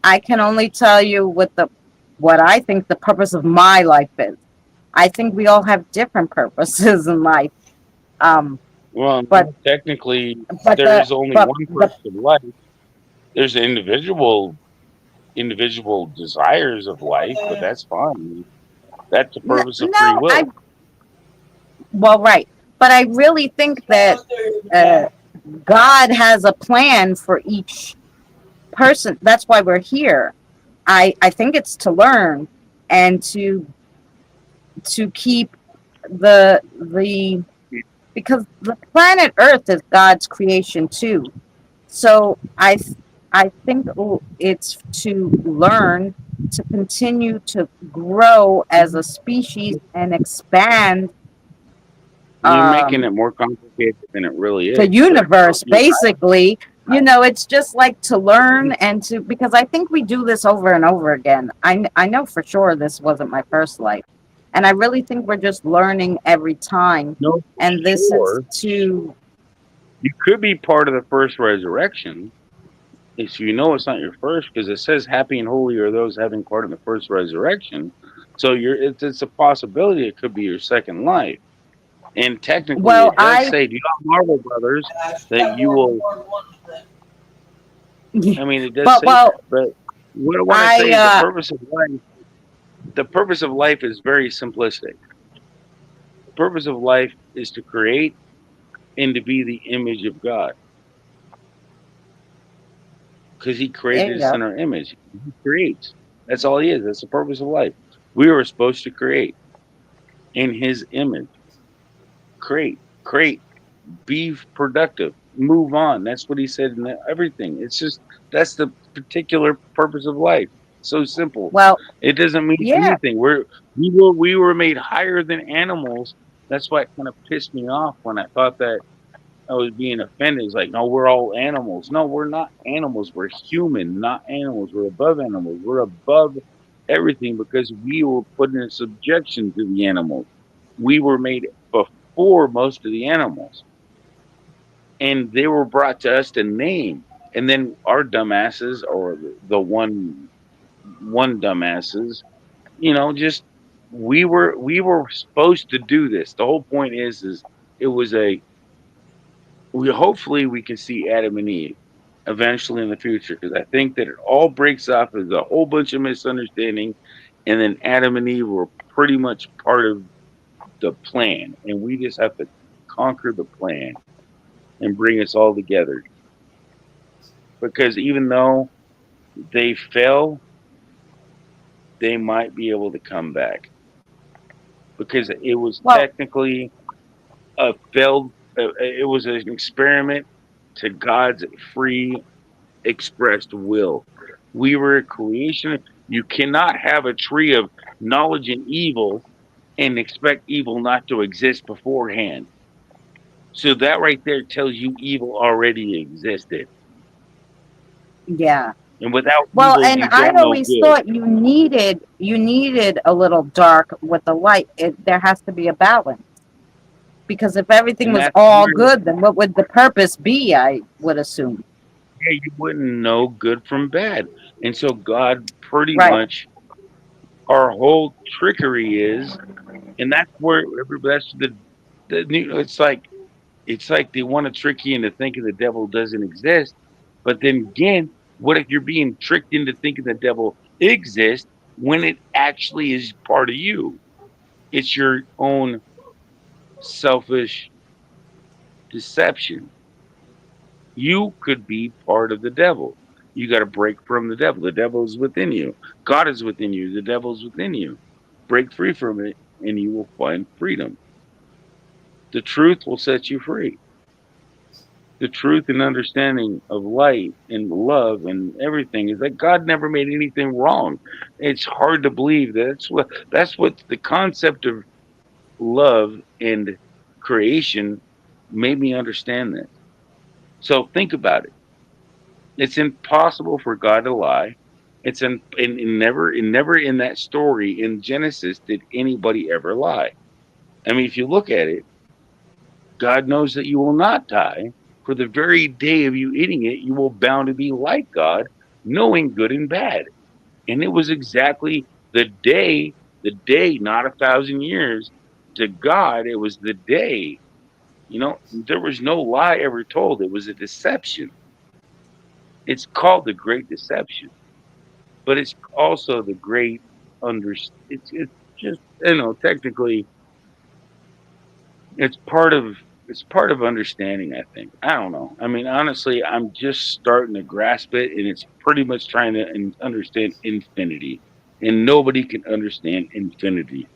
I can only tell you what I think the purpose of my life is. I think we all have different purposes in life. Um, Well, but technically, but there the is only but one the purpose of life. There's individual desires of life, but that's fine. That's the purpose of free no, will. well, right, but I really think that uh, God has a plan for each person. That's why we're here. I think it's to learn and to keep the because the planet Earth is God's creation too. So I think it's to learn to continue to grow as a species and expand You're making um, it more complicated than it really the is. universe. You're Basically, it's just like to learn and to because I think we do this over and over again. I know for sure this wasn't my first life, and I really think we're just learning every time. no, And this is sure. to You could be part of the first resurrection. If you know it's not your first, because it says happy and holy are those having part in the first resurrection. So it's a possibility it could be your second life. And technically well it does say, do you know Marvel Brothers And I that got you more will, than one thing. I mean, it does but say that. But what I want to say is I the purpose of life is very simplistic. The purpose of life is to create and to be the image of God. Because he there created you us go. in our image. He creates. That's all he is. That's the purpose of life. We were supposed to create in his image. Create, be productive, move on. That's what he said in everything. It's just that's the particular purpose of life. So simple. Well, It doesn't mean yeah. anything. We were made higher than animals. That's why it kind of pissed me off when I thought that I was being offended. It's like, no, we're all animals. No, we're not animals. We're human, not animals. We're above animals. We're above everything because we were put in subjection to the animals. We were made before most of the animals, and they were brought to us to name. And then our dumbasses, or the one dumbasses, just we were supposed to do this. The whole point is it was a we hopefully we can see Adam and Eve eventually in the future, because I think that it all breaks off as a whole bunch of misunderstanding, and then Adam and Eve were pretty much part of the plan, and we just have to conquer the plan and bring us all together. Because even though they fell, they might be able to come back, because it was Well, technically a failed. It was an experiment to God's free expressed will. We were a creation. You cannot have a tree of knowledge and evil and expect evil not to exist beforehand. So that right there tells you evil already existed. yeah. And without Well, evil, and you I don't know always good. thought you needed a little dark with the light. There has to be a balance because if everything And was that's all where good, then what would the purpose be? I would assume. you wouldn't know good from bad. And so God pretty Right. much, our whole trickery is, and that's where that's the new, it's like they want to trick you into thinking the devil doesn't exist. But then again, what if you're being tricked into thinking the devil exists when it actually is part of you? It's your own selfish deception. You could be part of the devil. You got to break from the devil. The devil is within you. God is within you. The devil is within you. Break free from it, and you will find freedom. The truth will set you free. The truth and understanding of light and love and everything is that God never made anything wrong. It's hard to believe that's what the concept of love and creation made me understand this. So think about it. It's impossible for God to lie. Never in that story in Genesis did anybody ever lie. I mean, if you look at it, God knows that you will not die. For the very day of you eating it, you will bound to be like God, knowing good and bad. And it was exactly the day, not 1,000 years. To God, it was the day. You know, there was no lie ever told. It was a deception. It's called the Great Deception, but it's also the great under. It's just technically it's part of it's part of understanding. I think I don't know. I mean, honestly, I'm just starting to grasp it, and it's pretty much trying to understand infinity, and nobody can understand infinity.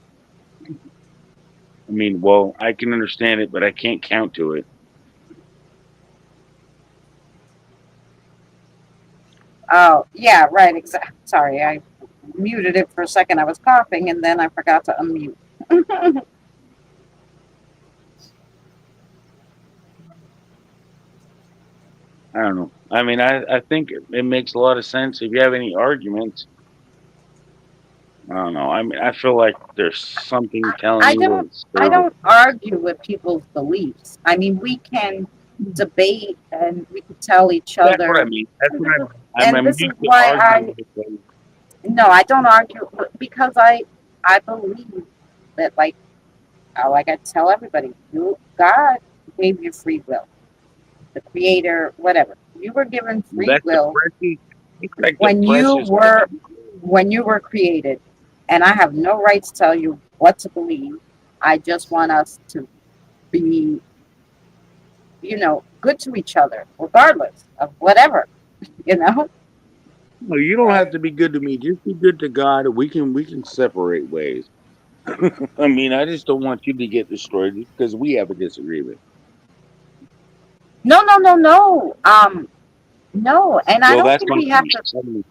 I mean, well, I can understand it, but I can't count to it. Oh, yeah, right. Exactly. Sorry, I muted it for a second. I was coughing and then I forgot to unmute. I don't know. I mean, I think it makes a lot of sense. If you have any arguments, I don't know. I mean, I feel like there's something telling I you don't to I serve. don't argue with people's beliefs. I mean, we can debate and we can tell each That's what I other. mean. That's what And I'm this is used to why arguing with them. no, I don't argue because I believe that like I tell everybody, God gave you free will. The creator, whatever. You were given free That's the will precious. It's like the when precious. you were created. And I have no right to tell you what to believe. I just want us to be, good to each other, regardless of whatever, you know? No, you don't have to be good to me. Just be good to God. We can separate ways. I mean, I just don't want you to get destroyed because we have a disagreement. No, no, no, no. No, and Well, that's my point.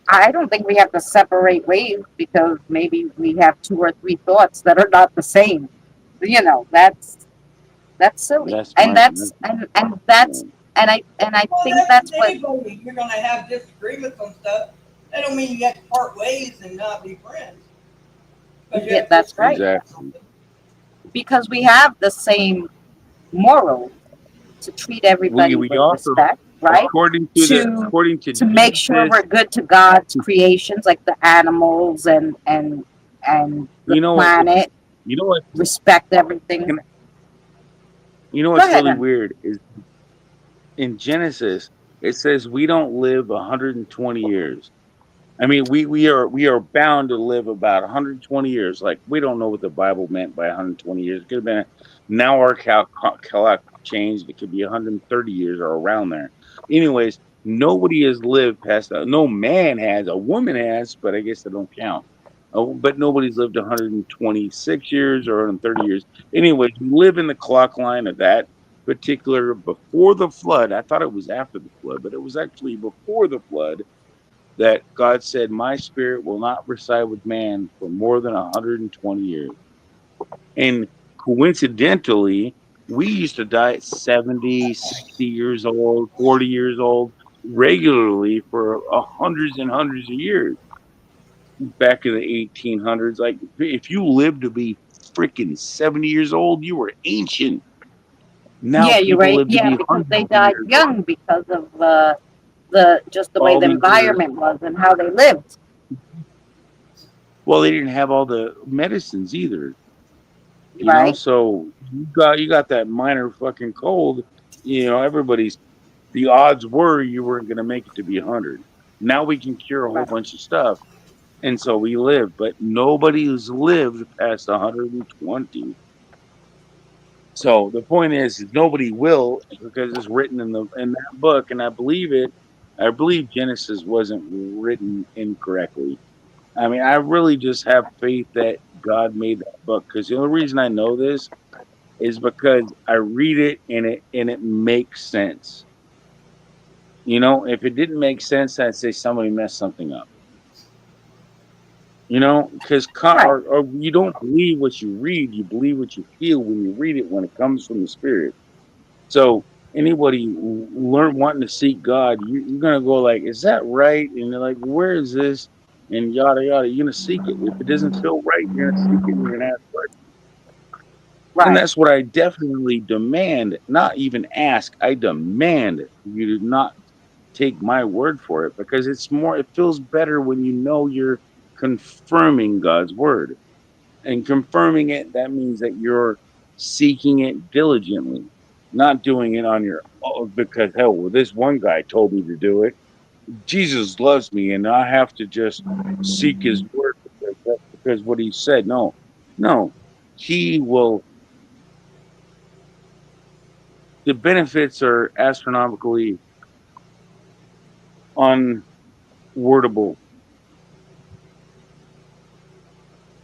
I don't think we have to separate ways because maybe we have two or three thoughts that are not the same. That's silly. That's And my. that's and that's and I Well, think that's that's with what anybody. You're gonna have disagreements on stuff. That don't mean you have to part ways and not be friends. But you yeah, have that's right. disagreements on Exactly. something. Because we have the same morals to treat everybody We with also, respect, right? To according to to make sure Genesis, we're good to God's creations, like the animals and the you know what? planet, You know what? respect everything. You know Go what's ahead, really and weird is in Genesis it says we don't live 120 years. I mean, we are bound to live about 120 years. Like we don't know what the Bible meant by 120 years. It could have been now our calc changed. It could be 130 years or around there. Anyways, nobody has lived past that. No man has. A woman has, but I guess they don't count. Oh, but nobody's lived 126 years or 130 years. Anyways, we live in the clock line of that particular before the flood. I thought it was after the flood, but it was actually before the flood that God said, "My spirit will not reside with man for more than 120 years." And coincidentally, we used to die at 70, 60 years old, 40 years old regularly for hundreds and hundreds of years back in the 1800s. Like, if you lived to be freaking 70 years old, you were ancient. Now yeah, you're people right. live to Yeah, be because hundreds they of died years old. young because of the just the way All the these years. environment was and how they lived, Well, they didn't have all the medicines either. right? So you got that minor fucking cold. Everybody's the odds were you weren't going to make it to be 100. Now we can cure a whole Right. bunch of stuff, and so we live. But nobody's lived past 120. So the point is nobody will because it's written in that book, and I believe it. I believe Genesis wasn't written incorrectly. I mean, I really just have faith that God made that book because the only reason I know this is because I read it and it makes sense. If it didn't make sense, I'd say somebody messed something up. Because Right. or you don't believe what you read, you believe what you feel when you read it when it comes from the spirit. So anybody wanting to seek God, you're gonna go like, is that right? And they're like, where is this? And yada yada. You're gonna seek it. If it doesn't feel right, you're gonna seek it and you're gonna ask questions. And Right. that's what I definitely demand, not even ask. I demand you to not take my word for it because it feels better when you know you're confirming God's word. And confirming it, that means that you're seeking it diligently, not doing it on your own because, hell, well, this one guy told me to do it. Jesus loves me and I have to just seek his word because what he said. No, no, he will. The benefits are astronomically unwordable.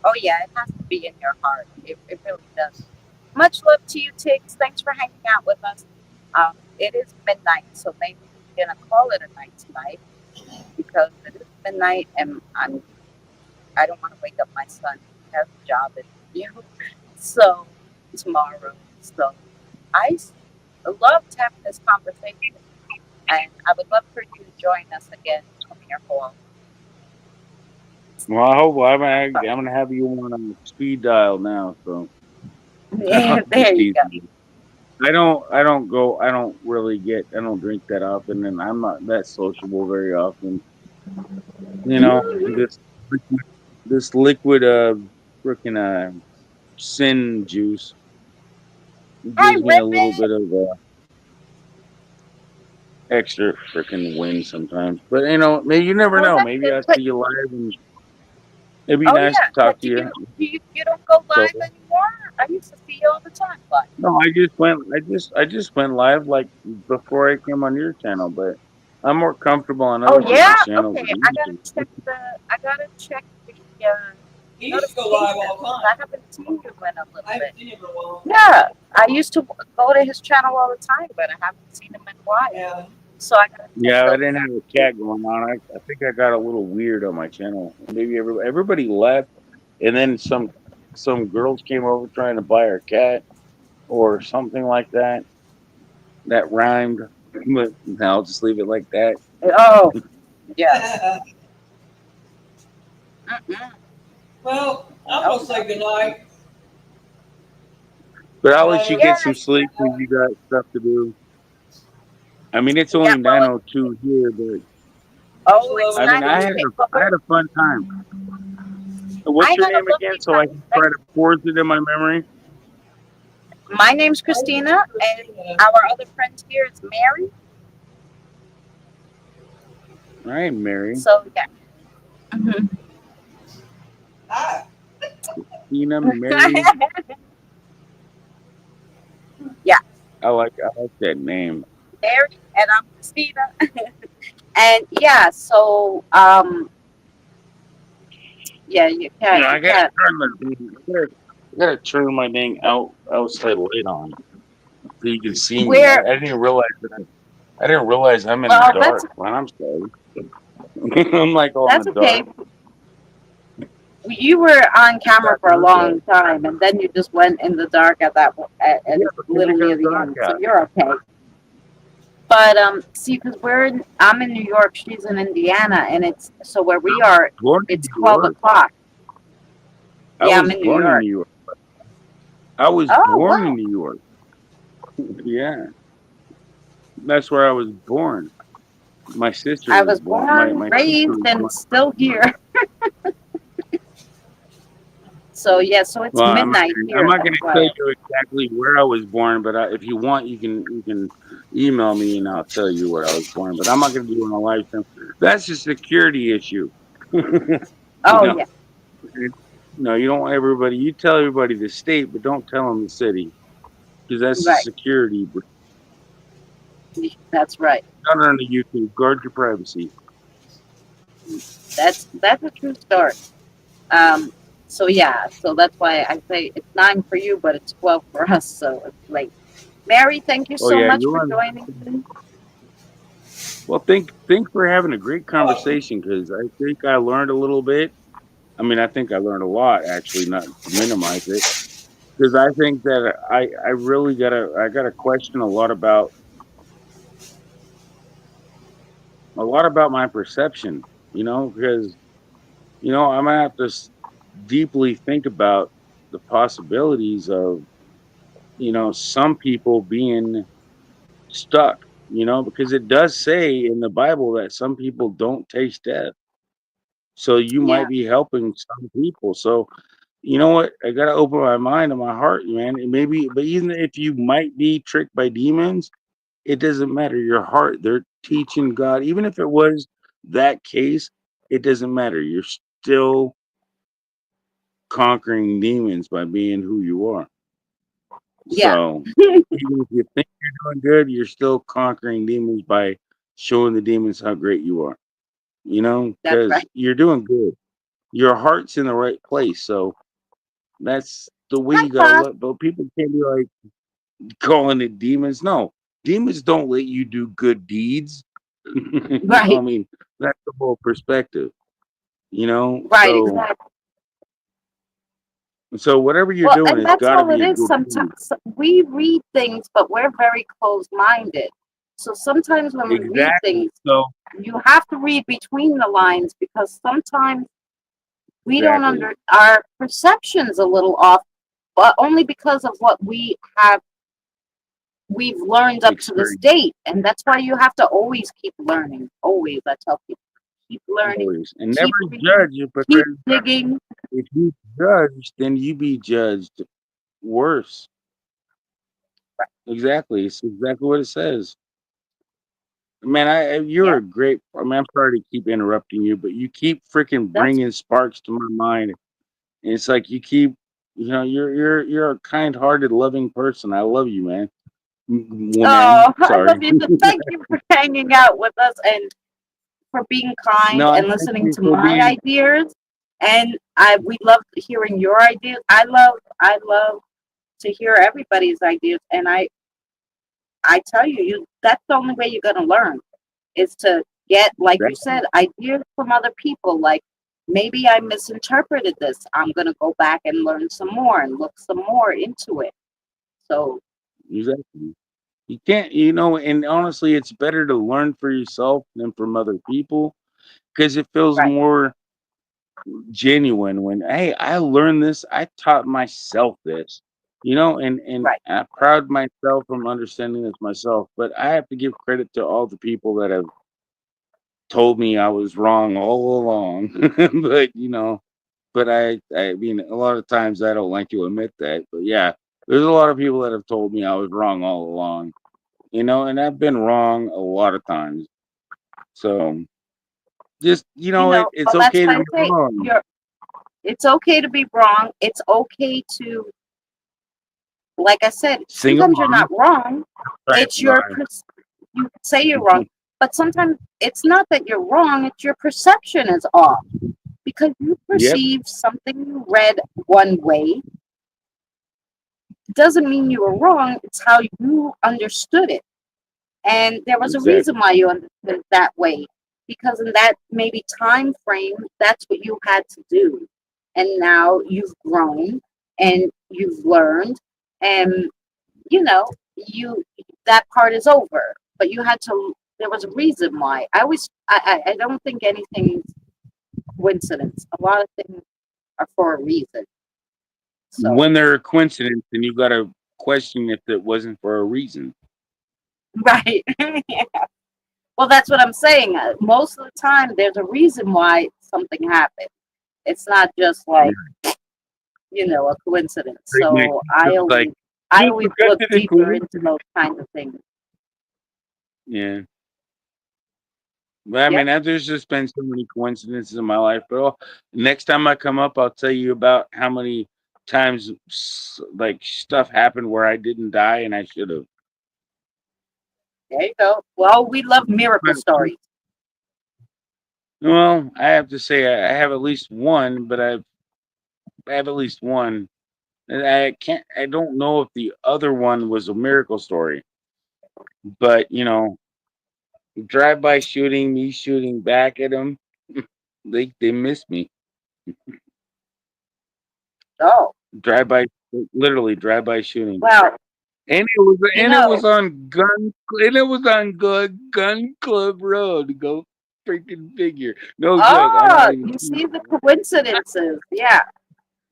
Oh yeah, it has to be in your heart. It really does. Much love to you, Tiggs. Thanks for hanging out with us. It is midnight, so maybe we're gonna call it a night tonight because it is midnight and I don't want to wake up my son. He has a job interview, so tomorrow. So I loved having this conversation, and I would love for you to join us again on your call. Well, I hope I'm gonna have you on speed dial now. So Yeah, just there you go. teasing you. I don't drink that often, and I'm not that sociable very often. You know, liquid- this liquid, freaking sin juice Hi, gives me a little Whitman. bit of extra freaking wind sometimes. But maybe you never Oh, know. that's Maybe good. I But see you live, and it'd be oh nice to yeah, talk but to you. you don't go So live anymore? I used to see you all the time live. no, I just went live like before I came on your channel, but I'm more comfortable on Oh other yeah? people's channels Okay, than I gotta YouTube. check the He used to go live notifications. all the 'Cause I time. haven't seen you in a little I haven't bit. seen him in a while. Yeah, I used to go to his channel all the time, but I haven't seen him in a while. Yeah. So I gotta check Yeah, I those didn't have a cat going on. I think I got a little weird on my channel. Maybe everybody left, and then some girls came over trying to buy our cat or something like that. That rhymed, but I'll just leave it like that. Oh, yeah. Mm-mm. Well, I'm Oh, gonna say goodnight. But I'll let you get some yes. sleep because you got stuff to do. I mean, it's Yeah, only well, 9:02 here, but Much oh, love, it's I mean, not everybody. okay. But I had a fun time. I What's your had a name again, lovely so I time. can try Thank to force it in my memory? My name's Christina, and our other friend here is Mary. All right, Mary, So yeah. Mhm. Hi. Tina, Mary. Yeah, I like that name. Mary, and I'm Christina. And yeah, so yeah, I you gotta can't. turn I gotta turn my thing outside light on so you can see me. We're I didn't realize I didn't realize I'm in the well. dark. Well, I'm sorry. I'm like all in That's the okay. dark. You were on It camera got for a dark out. long time, and then you just went in the dark at Yeah, because little it near got the dark end. So out. you're okay. But see, because I'm in New York, she's in Indiana, and it's so where we are, Born in it's New 12 York. o'clock. I Yeah, I'm was in New born in York. New York. I was Oh born in wow! New York. Yeah, that's where I was born. My sister I was was born. born, My sister raised, was and born. still here. So yeah, so it's Well, midnight I'm here. not That's going to tell why. you exactly where I was born, but if you want, you can email me and I'll tell you where I was born. But I'm not going to do it on a live stream. That's a security issue. you Oh know, yeah, no, you don't want everybody. You tell everybody the state, but don't tell them the city because that's a right. security. That's right. Not on the YouTube. Guard your privacy. That's a true story. Um, so yeah, so that's why I say it's 9 for you, but it's 12 for us, so it's late. Mary, thank you Oh so yeah, much you're for on. joining me. Well, think for having a great conversation because I think I learned a little bit. I mean, I think I learned a lot actually, not to minimize it. Because I think that I really gotta question a lot about my perception, because I'm gonna have to deeply think about the possibilities of some people being stuck, because it does say in the Bible that some people don't taste death. So you Yeah. might be helping some people. So you know what? I gotta open my mind and my heart, man. And maybe, but even if you might be tricked by demons, it doesn't matter. Your heart, they're teaching God. Even if it was that case, it doesn't matter. You're still conquering demons by being who you are. Yeah. So even if you think you're doing good, you're still conquering demons by showing the demons how great you are. That's Because right. you're doing good. Your heart's in the right place. So that's the way Hi, you gotta Bob. look. But people can't be like calling it demons. No, demons don't let you do good deeds. I Right. mean, that's the whole perspective. Right. So Exactly. whatever you're Well, doing, and it's that's got to all it be a is. good thing. Sometimes we read things, but we're very closed-minded. So sometimes when we read Exactly. things, So you have to read between the lines because sometimes we don't exactly. our perception's a little off, but only because of what we've learned up to this Experience date. And that's why you have to always keep learning. Always, I tell people, keep learning, always, and never keep reading, judge it because keep digging. if you judge, then you be judged worse. Exactly. It's exactly what it says. Man, you're Yeah, a great. I mean, I'm sorry to keep interrupting you, but you keep freaking that's bringing sparks to my mind. And it's like you keep, you're a kind-hearted, loving person. I love you, man. Woman, oh, I love sorry. you too. Thank you for hanging out with us and for being kind No, I and thank listening you to for my being. ideas. And we love hearing your ideas. I love to hear everybody's ideas. And I tell you, that's the only way you're gonna learn is to get, like you Exactly. said, ideas from other people. Like maybe I misinterpreted this. I'm gonna go back and learn some more and look some more into it. So Exactly. You can't, and honestly, it's better to learn for yourself than from other people because it feels right, more genuine when, hey, I learned this, I taught myself this, and right. I proud myself from understanding this myself. But I have to give credit to all the people that have told me I was wrong all along. but I mean, a lot of times I don't like to admit that. But yeah, there's a lot of people that have told me I was wrong all along, and I've been wrong a lot of times. So just, it's Well, that's okay to why I be say wrong. it's okay to be wrong. It's okay to, like I said, Sing sometimes you're along, not wrong. right? It's you could say you're wrong, but sometimes it's not that you're wrong. It's your perception is off because you Yep, perceive something you read one way. Doesn't mean you were wrong. It's how you understood it. And there was a reason exactly. why you understood it that way. Because in that maybe time frame, that's what you had to do. And now you've grown and you've learned and you know, you that part is over. But you had to there was a reason why. I don't think anything's coincidence. A lot of things are for a reason. So When they're a coincidence, then you got to question if it wasn't for a reason. right. Well, that's what I'm saying. Most of the time, there's a reason why something happened. It's not just Yeah, like a coincidence. pretty much. So It's like I just always because look of the deeper into coincidence. those kinds of things. Yeah. But I Yep. mean, there's just been so many coincidences in my life. But next time I come up, I'll tell you about how many times like stuff happened where I didn't die and I should have. There you go. Well, we love miracle But, stories. well, I have to say I have at least one, but I have at least one. And I can't. I don't know if the other one was a miracle story, but drive-by shooting, me shooting back at them, they missed me. Oh, Drive-by, literally drive-by shooting. well, you And it know, was on Gun Club Road. Go freaking figure. No joke. I'm not oh, even you kidding. see the coincidences. Yeah.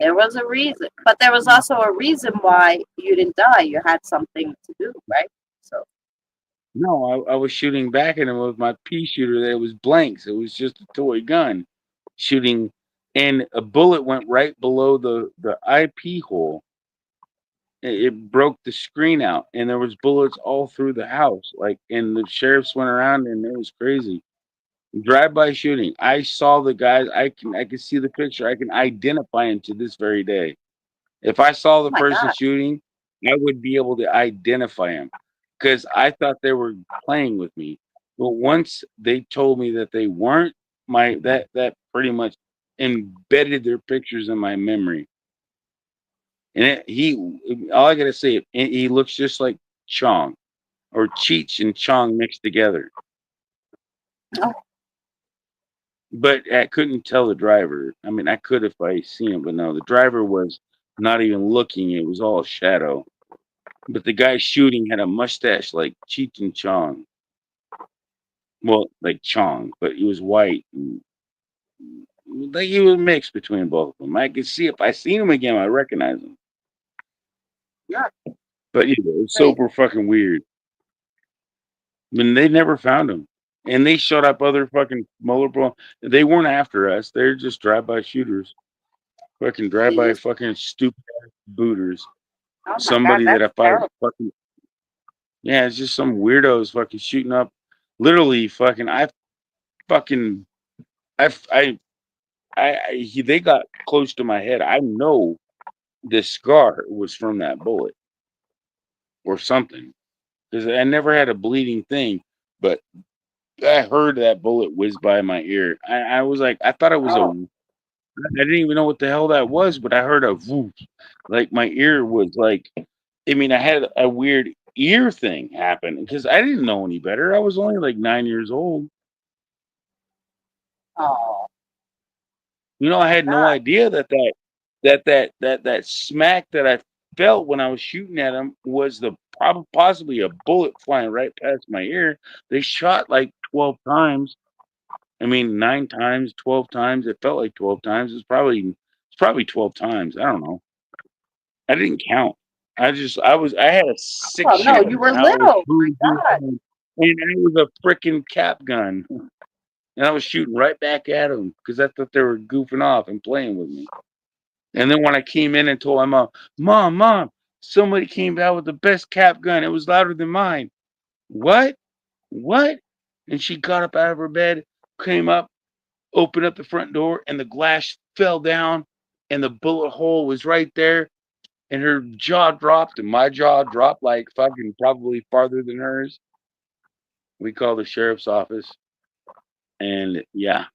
There was a reason, but there was also a reason why you didn't die. You had something to do, right? So No, I was shooting back at him with my pea shooter that was blanks. It was just a toy gun shooting, and a bullet went right below the IP hole. It broke the screen out, and there was bullets all through the house. Like, and the sheriffs went around, and it was crazy. Drive-by shooting. I saw the guys. I can see the picture. I can identify him to this very day. If I saw oh the my person God. shooting, I would be able to identify him because I thought they were playing with me. But once they told me that they weren't, that pretty much embedded their pictures in my memory. And all I gotta say, he looks just like Chong or Cheech and Chong mixed together. Oh. But I couldn't tell the driver. I mean, I could if I seen him, but no, the driver was not even looking. It was all shadow. But the guy shooting had a mustache like Cheech and Chong. Well, like Chong, but he was white. And, like he was mixed between both of them. I could see if I seen him again, I recognize him. Yeah. But yeah, it was Right. super fucking weird. And they never found him. And they shot up other fucking molar bro. They weren't after us. They're just drive-by shooters. Fucking drive-by Jeez. fucking stupid booters. Oh my God, Somebody that that's if I terrible. fucking yeah, it's just some weirdos fucking shooting up. Literally fucking fucking they got close to my head. I know the scar was from that bullet or something because I never had a bleeding thing, but I heard that bullet whiz by my ear. I was like, I thought it was Oh, I didn't even know what the hell that was, but I heard a whoop. Like my ear was like, I mean, I had a weird ear thing happen because I didn't know any better. I was only like 9 years old. oh, You know, I had no God. idea that smack that I felt when I was shooting at him was possibly a bullet flying right past my ear. They shot like 12 times. I mean, 9 times, 12 times. It felt like 12 times. It's probably 12 times. I don't know. I didn't count. I had a six Oh no, shooter. you were I was little. My boom, boom, God. boom. And it was a freaking cap gun. And I was shooting right back at them because I thought they were goofing off and playing with me. And then when I came in and told my mom, somebody came out with the best cap gun. It was louder than mine. What? What? And she got up out of her bed, came up, opened up the front door, and the glass fell down, and the bullet hole was right there. And her jaw dropped, and my jaw dropped like fucking probably farther than hers. We called the sheriff's office, and yeah,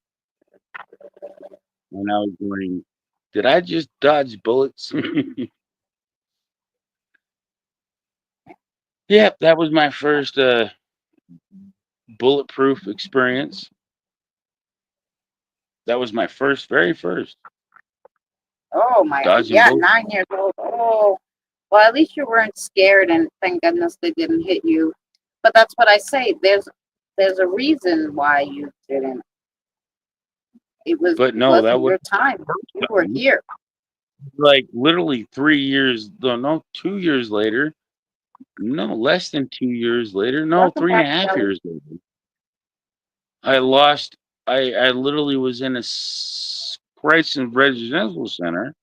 and I was going, did I just dodge bullets? Yep, that was my first bulletproof experience. That was my very first Oh my, dodging yeah, bullets. 9 years old. Oh, well, at least you weren't scared, and thank goodness they didn't hit you. But that's what I say. There's a reason why you didn't. But It no, that wasn't was your time. You were here. like literally 3 years, no, 2 years later. No, less than 2 years later. No, Welcome three and a back, half Kelly. years later. I lost. I literally was in a crisis residential center,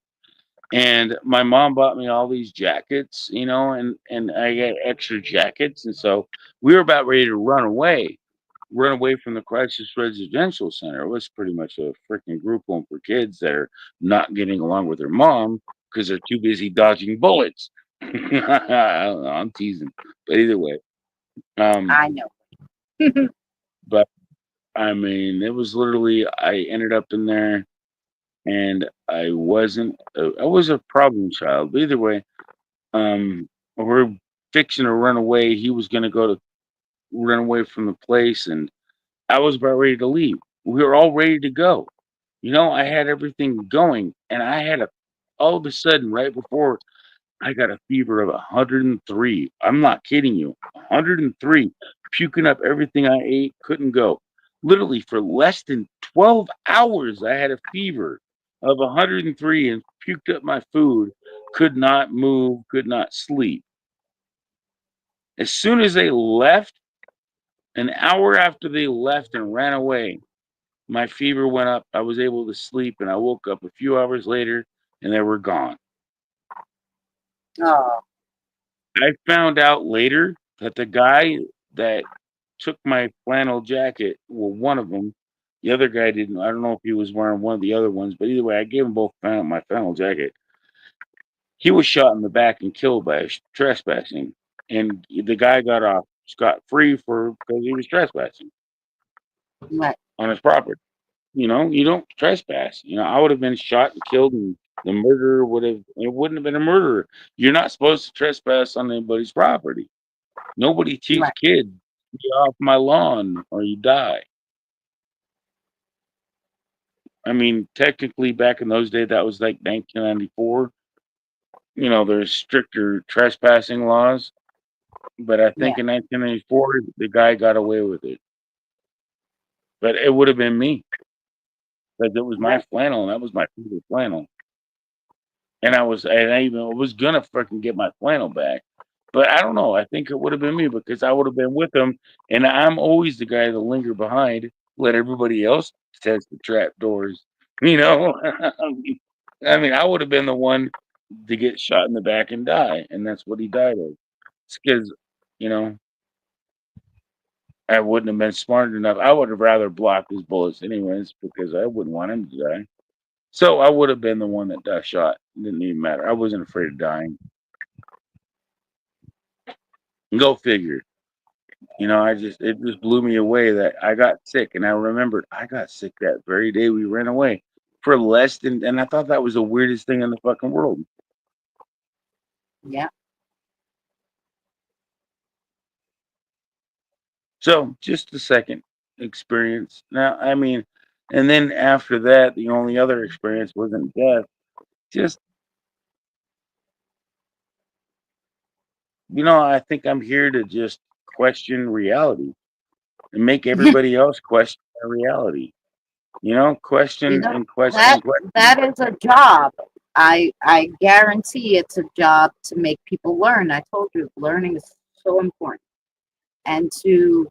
and my mom bought me all these jackets, and I got extra jackets, and so we were about ready to run away from the crisis residential center. It was pretty much a freaking group home for kids that are not getting along with their mom because they're too busy dodging bullets. I don't know, I'm teasing, but either way, I know. but I mean, it was literally I ended up in there, and I wasn't. I was a problem child. But either way, we're fixing to run away. He was going to go to run away from the place, and I was about ready to leave. We were all ready to go. I had everything going, and all of a sudden, right before I got a fever of 103. I'm not kidding you. 103. Puking up everything I ate, couldn't go. Literally for less than 12 hours, I had a fever of 103 and puked up my food, could not move, could not sleep. As soon as they left, an hour after they left and ran away, my fever went up. I was able to sleep, and I woke up a few hours later, and they were gone. Oh, I found out later that the guy that took my flannel jacket, well, one of them, the other guy didn't. I don't know if he was wearing one of the other ones, but either way, I gave him both my flannel jacket. He was shot in the back and killed by trespassing, and the guy got off scot free because he was trespassing right. on his property. You don't trespass. I would have been shot and killed, and the murderer it wouldn't have been a murderer. You're not supposed to trespass on anybody's property. Nobody teach Right. kids, get off my lawn or you die. I mean, technically, back in those days, that was like 1994. There's stricter trespassing laws, but I Yeah. think in 1994, the guy got away with it. But it would have been me, because it was my Right. flannel, and that was my favorite flannel. And I even was gonna fucking get my flannel back, but I don't know. I think it would have been me because I would have been with them, and I'm always the guy that linger behind, let everybody else test the trap doors. You know, I mean, I would have been the one to get shot in the back and die, and that's what he died of. It's because, you know, I wouldn't have been smart enough. I would have rather blocked his bullets anyways because I wouldn't want him to die. So I would have been the one that got shot. It didn't even matter. I wasn't afraid of dying. Go figure. It just blew me away that I got sick, and I remembered I got sick that very day we ran away for less than, and I thought that was the weirdest thing in the fucking world. Yeah. So just the second experience. Now, I mean, and then after that, the only other experience wasn't death. Just, I think I'm here to just question reality and make everybody else question their reality. You Question know, and question that and question. that is a job. I guarantee it's a job to make people learn. I told you learning is so important. And to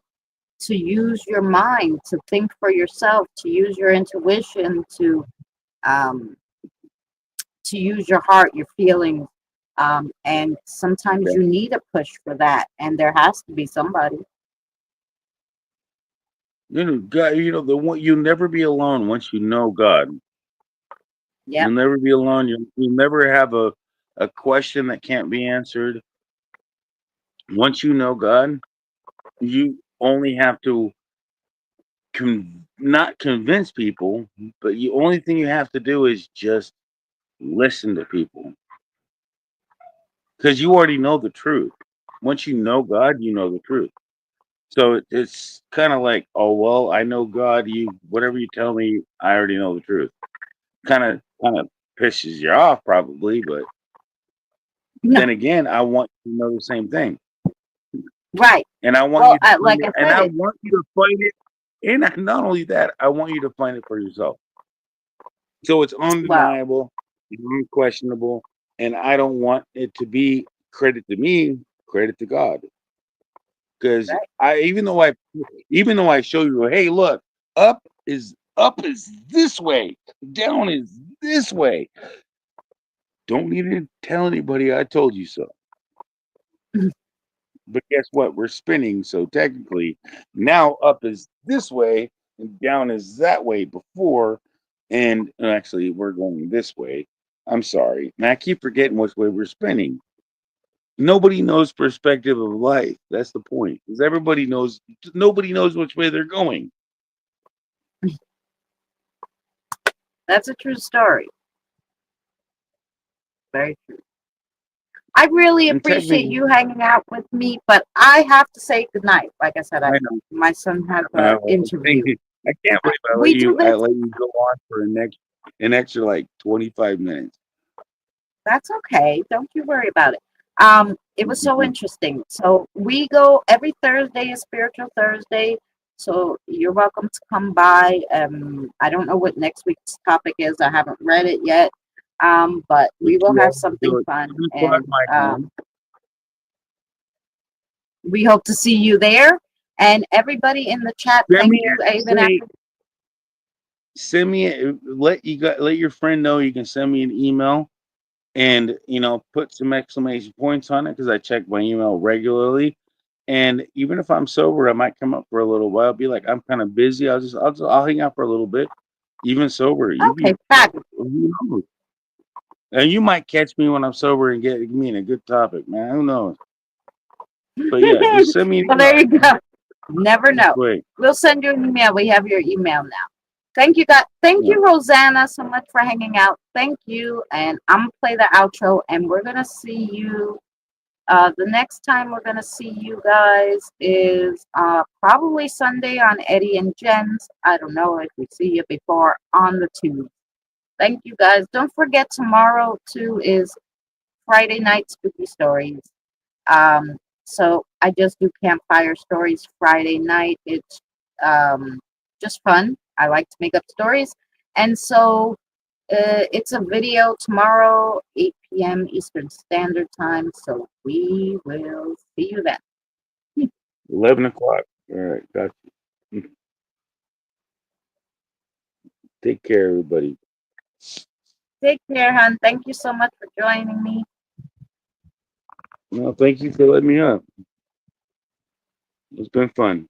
use your mind, to think for yourself, to use your intuition, um to use your heart, your feelings. And sometimes you need a push for that, and there has to be somebody. God, the one you'll never be alone once you know God. Yep. You'll never be alone. You'll never have a question that can't be answered. Once you know God, you only have to not convince people, but the only thing you have to do is just listen to people, because you already know the truth. Once you know God, you know the truth. So it's kind of like, oh well, I know God. Whatever you tell me, I already know the truth. Kind of pisses you off, probably, but No, then again, I want you to know the same thing, right. and I want Well, you to like I and said, I want you to find it. And not only that, I want you to find it for yourself. So it's well, undeniable, unquestionable, and I don't want it to be credit to me, credit to God. Because right. even though I show you, hey, look, up is this way, down is this way. Don't need to tell anybody I told you so. But guess what? We're spinning, so technically now up is this way and down is that way before, and actually we're going this way. I'm sorry. And I keep forgetting which way we're spinning. Nobody knows perspective of life. That's the point. Because nobody knows which way they're going. That's a true story. Very true. I really And appreciate technically, you hanging out with me, but I have to say goodnight. Like I said, I know. my son has an interview. I can't believe We do I this. let you go on for an extra like 25 minutes. That's okay. Don't you worry about it. It was so Mhm. interesting. So we go every Thursday is Spiritual Thursday. So you're welcome to come by. I don't know what next week's topic is. I haven't read it yet. But we will Yeah, have something do it. fun, You can plug and my name. we hope to see you there. And everybody in the chat, Send thank me you. a- Even say, after send me let your friend know you can send me an email, and put some exclamation points on it because I check my email regularly. And even if I'm sober, I might come up for a little while. Be like, I'm kind of busy. I'll hang out for a little bit, even sober. okay, fabulous. Who knows? And you might catch me when I'm sober and get me in a good topic, man. Who knows? But yeah, just send me an Well, email. there you go. Never know. Quick. We'll send you an email. We have your email now. Thank you, guys. Thank you, Rosanna, so much for hanging out. Thank you. And I'm gonna play the outro, and we're gonna see you. The next time we're gonna see you guys is probably Sunday on Eddie and Jen's. I don't know if we see you before on the tube. Thank you, guys. Don't forget tomorrow too is Friday night spooky stories. So I just do campfire stories Friday night. It's just fun. I like to make up stories. And so it's a video tomorrow, 8 p.m. Eastern Standard Time. So we will see you then. 11 o'clock. All right, got you. Take care, everybody. Take care, hon. Thank you so much for joining me. Well, thank you for letting me up. It's been fun.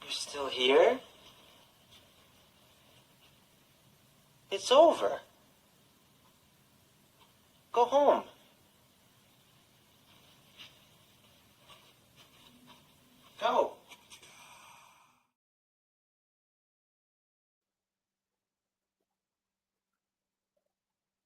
You're still here? It's over. Go home.